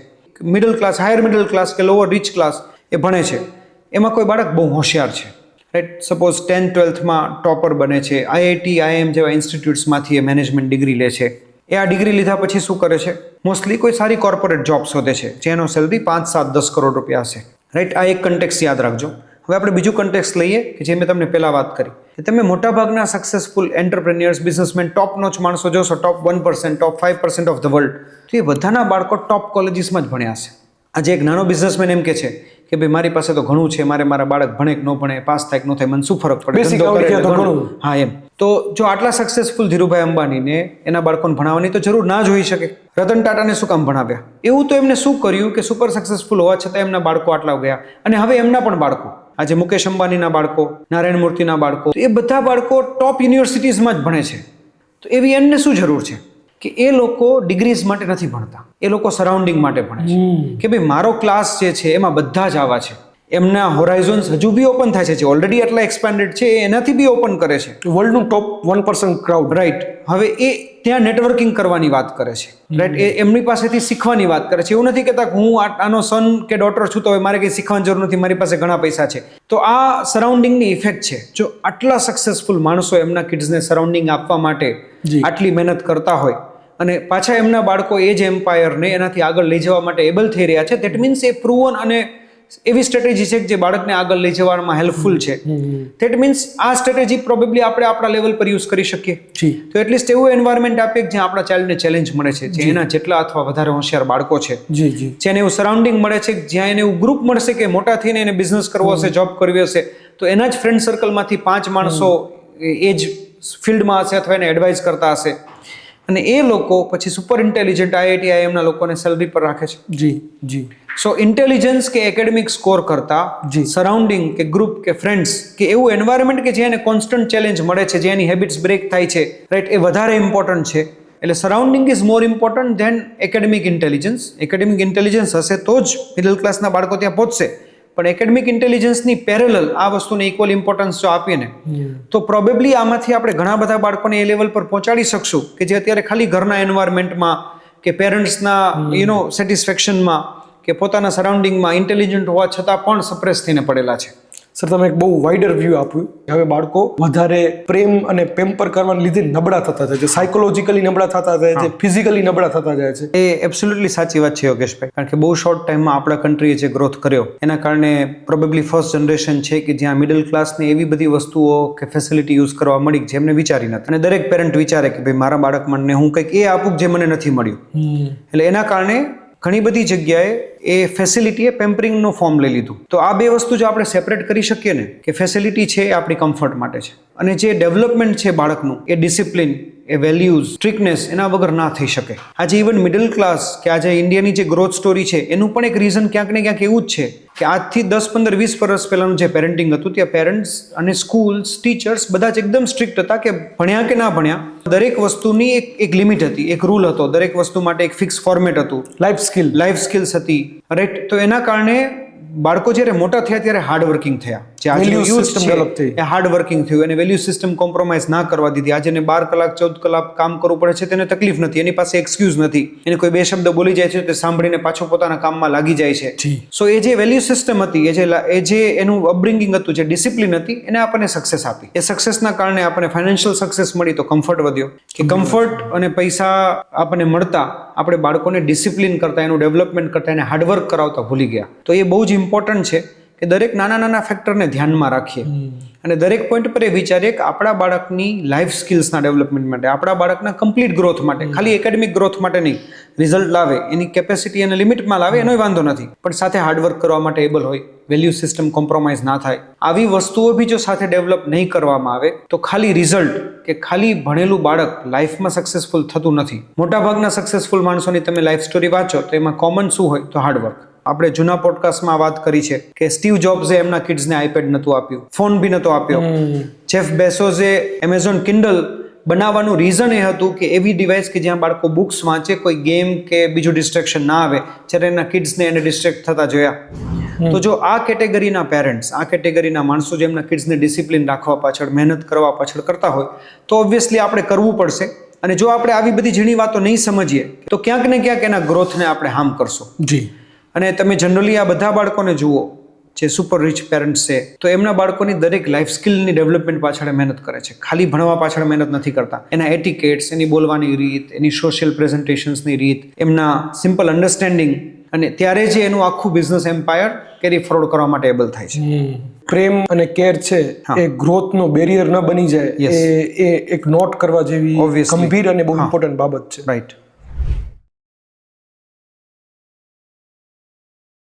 middle class, higher middle class કે લોઅર રીચ ક્લાસ એ ભણે છે, એમાં કોઈ બાળક બહુ હોશિયાર છે, રાઈટ, સપોઝ 10th-12thમાં ટોપર બને છે, આઈઆઈટી, આઈએમ જેવા ઇન્સ્ટિટ્યૂટ્સમાંથી એ મેનેજમેન્ટ ડિગ્રી લે છે. એ આ ડિગ્રી લીધા પછી શું કરે છે? મોસ્ટલી કોઈ સારી કોર્પોરેટ જોબ શોધે છે જેનો સેલરી 5, 7, 10 કરોડ રૂપિયા હશે, રાઈટ. આ એક કન્ટેક્સ યાદ રાખજો. હવે આપણે બીજું કન્ટેક્સ્ટ લઈએ કે જે મેં તમને પહેલાં વાત કરી કે તમે મોટાભાગના સક્સેસફુલ એન્ટરપ્રેન્યોર્સ બિઝનેસમેન ટોપ નોચ માણસો જોશો, ટોપ 1%, ટોપ 5% ઓફ ધ વર્લ્ડ, તો એ બધાના બાળકો ટોપ કોલેજીસમાં જ ભણ્યા છે. આજે એક નાનો બિઝનેસમેન એમ કે છે કે ભાઈ મારી પાસે તો ઘણું છે, મારા બાળક ભણે કે ન ભણે, પાસ થાય કે ન થાય, મને શું ફરક પડે, Basic ધંધો કરે આવડી એટલે જાય તો ઘણું. હા એમ. તો જો આટલા સક્સેસફુલ ધીરુભાઈ અંબાણીને એના બાળકોને ભણાવવાની તો જરૂર ના જ હોઈ શકે. રતન ટાટાને શું કામ ભણાવ્યા? એવું તો એમને શું કર્યું કે સુપર સક્સેસફુલ હોવા છતાં એમના બાળકો આટલા ગયા. અને હવે એમના પણ બાળકો, આજે મુકેશ અંબાણીના બાળકો, નારાયણ મૂર્તિના બાળકો, તો એ બધા બાળકો ટોપ યુનિવર્સિટીઝમાં જ ભણે છે. તો એવી એમને શું જરૂર છે કે એ લોકો ડિગ્રીઝ માટે નથી ભણતા, એ લોકો સરાઉન્ડિંગ માટે ભણે છે કે ભાઈ મારો ક્લાસ જે છે એમાં બધા જ આવા છે. એમના હોરાઇઝન્સ હજુ બી ઓપન થાય છે, ઓલરેડી એટલા એક્સપેન્ડેડ છે, એનાથી બી ઓપન કરે છે. વર્લ્ડનું ટોપ 1% ક્રાઉડ. રાઈટ. હવે એ ત્યાં નેટવર્કિંગ કરવાની વાત કરે છે, રાઈટ. એ એમની પાસેથી શીખવાની વાત કરે છે. એવું નથી કહેતા કે હું આનો સન કે ડોટર છું તો હવે મારે કંઈ શીખવાની જરૂર નથી, મારી પાસે ઘણા પૈસા છે. તો આ સરાઉન્ડિંગની ઇફેક્ટ છે. જો આટલા સક્સેસફુલ માણસો એમના કિડ્સને સરાઉન્ડિંગ આપવા માટે આટલી મહેનત કરતા હોય અને પાછા એમના બાળકો એ જ એમ્પાયરને એનાથી આગળ લઈ જવા માટે એબલ થઈ રહ્યા છે, દેટ મીન્સ એ પ્રૂવન અને એવી સ્ટ્રેટેજી છે જે બાળકને આગળ લઈ જવામાં હેલ્પફુલ છે. ધેટ મીન્સ આ સ્ટ્રેટેજી પ્રોબેબલી આપણે આપણા લેવલ પર યુઝ કરી શકીએ. તો એટલીસ્ટ એવું એન્વાયરમેન્ટ આપીએ જ્યાં આપણા ચાઇલ્ડને ચેલેન્જ મળે છે, જે એના જેટલા અથવા વધારે હોશિયાર બાળકો છે, જેને એવું સરાઉન્ડિંગ મળે છે, જ્યાં એને એવું ગ્રુપ મળશે કે મોટા થઈને એને બિઝનેસ કરવો હશે, જોબ કરવી હશે, તો એના જ ફ્રેન્ડ સર્કલમાંથી 5 માણસો એ જ ફિલ્ડમાં હશે અથવા એને એડવાઇઝ કરતા હશે. અને એ લોકો પછી સુપર ઇન્ટેલિજન્ટ IIT IIMના લોકોને સેલરી પર રાખે છે. સો ઇન્ટેલિજન્સ કે એકેડેમિક સ્કોર કરતા સરાઉન્ડિંગ કે ગ્રુપ કે ફ્રેન્ડ્સ કે એવું એન્વાયરમેન્ટ કે જ્યાં એને કોન્સ્ટન્ટ ચેલેન્જ મળે છે, જ્યાં એની હેબિટ્સ બ્રેક થાય છે, રાઈટ, એ વધારે ઇમ્પોર્ટન્ટ છે. એટલે surrounding is more important than academic intelligence. Academic intelligence હશે તો જ મિડલ ક્લાસના બાળકો ત્યાં પહોંચશે. પણ એકેડેમિક ઇન્ટેલિજન્સની પેરેલલ આ વસ્તુને ઇક્વલ ઇમ્પોર્ટન્સ જો આપીએ ને તો પ્રોબેબલી આમાંથી આપણે ઘણા બધા બાળકોને એ લેવલ પર પહોંચાડી શકશું કે જે અત્યારે ખાલી ઘરના એન્વાયરમેન્ટમાં કે પેરેન્ટ્સના સેટિસ્ફેક્શનમાં કે પોતાના સરાઉન્ડિંગમાં ઇન્ટેલિજન્ટ હોવા છતાં પણ સપ્રેસ થઈને પડેલા છે. સર, તમે એક બહુ વાઇડર વ્યૂ આપ્યું. હવે બાળકો વધારે પ્રેમ અને પેમ્પર કરવાને લીધે નબળા થતા જાય છે, સાયકોલોજીકલી નબળા થતા જાય છે, ફિઝિકલી નબળા થતા જાય છે. એ એબ્સોલ્યુટલી સાચી વાત છે યોગેશભાઈ, કારણ કે બહુ શોર્ટ ટાઈમમાં આપણા કન્ટ્રીએ જે ગ્રોથ કર્યો એના કારણે પ્રોબેબલી ફર્સ્ટ જનરેશન છે કે જ્યાં મિડલ ક્લાસને એવી બધી વસ્તુઓ કે ફેસિલિટી યુઝ કરવા મળી જે એમને વિચારી નથી. અને દરેક પેરેન્ટ વિચારે કે ભાઈ મારા બાળક મને હું કંઈક એ આપું જે મને નથી મળ્યું. એટલે એના કારણે ઘણી બધી જગ્યાએ એ ફેસિલિટીએ પેમ્પરિંગનું ફોર્મ લઈ લીધું. તો આ બે વસ્તુ જો આપણે સેપરેટ કરી શકીએ ને કે ફેસિલિટી છે એ આપણી કમ્ફર્ટ માટે છે અને જે ડેવલપમેન્ટ છે બાળકનું એ ડિસિપ્લિન, એ વેલ્યુઝ, સ્ટ્રિકનેસ એના વગર ના થઈ શકે. આજે ઇવન મિડલ ક્લાસ કે આજે ઇન્ડિયાની જે ગ્રોથ સ્ટોરી છે એનું પણ એક રીઝન ક્યાંક ને ક્યાંક એવું જ છે કે આજથી 10, 15, 20 વર્ષ પહેલાનું જે પેરેન્ટિંગ હતું ત્યાં પેરેન્ટ્સ અને સ્કૂલ્સ, ટીચર્સ બધા જ એકદમ સ્ટ્રિક્ટ હતા કે ભણ્યા કે ના ભણ્યા દરેક વસ્તુની એક લિમિટ હતી, એક રૂલ હતો, દરેક વસ્તુ માટે એક ફિક્સ ફોર્મેટ હતું, લાઈફ સ્કિલ્સ હતી, રાઈટ. તો એના કારણે બાળકો જ્યારે મોટા થયા ત્યારે હાર્ડવર્કિંગ થયા, જે આજે યુથ ડેવલપ થઈ એ હાર્ડવર્કિંગ થયું, એને વેલ્યુ સિસ્ટમ કોમ્પ્રોમાઇઝ ના કરવા દીધી. આજે એને 12 કલાક 14 કલાક કામ કરવું પડે છે, તેને તકલીફ નથી, એની પાસે એક્સક્યુઝ નથી, એને કોઈ 2 શબ્દ બોલી જાય છે તે સાંભળીને પાછો પોતાના કામમાં લાગી જાય છે. સો એ જે વેલ્યુ સિસ્ટમ હતી, એ જે એનું અપબ્રિંગિંગ હતું, જે ડિસિપ્લિન હતી, એને આપણને સક્સેસ આપી. એ સક્સેસના કારણે આપણને ફાઇનાન્શિયલ સક્સેસ મળી તો કમ્ફર્ટ વધ્યો, કે કમ્ફર્ટ અને પૈસા આપણને મળતા આપણે બાળકોને ડિસિપ્લિન કરતા, એનું ડેવલપમેન્ટ કરતા, એને હાર્ડવર્ક કરાવતા ભૂલી ગયા. તો એ બહુ જ ઇમ્પોર્ટન્ટ છે કે દરેક નાના ફેક્ટરને ધ્યાનમાં રાખીએ અને દરેક પોઈન્ટ પર એ વિચારીએ કે આપણા બાળકની લાઈફ સ્કિલ્સના ડેવલપમેન્ટ માટે, આપણા બાળકના કમ્પ્લીટ ગ્રોથ માટે, ખાલી એકેડેમિક ગ્રોથ માટે નહીં, રિઝલ્ટ લાવે, એની કેપેસિટી અને લિમિટમાં લાવે એનોય વાંધો નથી, પણ સાથે હાર્ડવર્ક કરવા માટે એબલ હોય, વેલ્યુ સિસ્ટમ કોમ્પ્રોમાઇઝ ના થાય. આવી વસ્તુઓ બી જો સાથે ડેવલપ નહીં કરવામાં આવે તો ખાલી રિઝલ્ટ કે ખાલી ભણેલું બાળક લાઈફમાં સક્સેસફુલ થતું નથી. મોટાભાગના સક્સેસફુલ માણસોની તમે લાઈફ સ્ટોરી વાંચો તો એમાં કોમન શું હોય તો હાર્ડવર્ક. આપણે જૂના પોડકાસ્ટમાં વાત કરી છે કે સ્ટીવ જોબ્સે એમના કિડ્સને આઈપેડ નહોતું આપ્યું, ફોન બી નહોતો આપ્યો. જેફ બેઝોસે એમેઝોન કિન્ડલ બનાવવાનું રીઝન એ હતું કે એવી ડિવાઇસ કે જ્યાં બાળકો બુક્સ વાંચે, કોઈ ગેમ કે બીજું ડિસ્ટ્રેક્શન ના આવે, જ્યારે એના કિડ્સને એને ડિસ્ટ્રેક્ટ થતા જોયા. તો જો આ કેટેગરીના પેરેન્ટ્સ, આ કેટેગરીના માણસો જે એમના કિડ્સને ડિસિપ્લિન રાખવા પાછળ, મહેનત કરવા પાછળ કરતા હોય તો ઓબ્વિયસલી આપણે કરવું પડશે. અને જો આપણે આવી બધી ઝીણી વાતો નહીં સમજીએ તો ક્યાંક ને ક્યાંક એના ગ્રોથને આપણે હાર્મ કરશું. અને તમે જનરલી આ બધા બાળકોને જુઓ જે સુપર રિચ પેરેન્ટ્સ છે તો એમના બાળકોની દરેક લાઈફ સ્કિલની ડેવલપમેન્ટ પાછળ મહેનત કરે છે, ખાલી ભણવા પાછળ મહેનત નથી કરતા. એના એટિકેટ્સ, એની બોલવાની રીત, એની સોશિયલ પ્રેઝન્ટેશન્સની રીત, એમના સિમ્પલ અન્ડરસ્ટેન્ડિંગ અને ત્યારે જ એનું આખું બિઝનેસ એમ્પાયર કેરી ફોરવર્ડ કરવા માટે એબલ થાય છે. પ્રેમ અને કેર છે એ ગ્રોથ નો બેરિયર ન બની જાય એ એક નોટ કરવા જેવી Obviously. ગંભીર અને બહુ ઇમ્પોર્ટન્ટ બાબત છે. રાઈટ.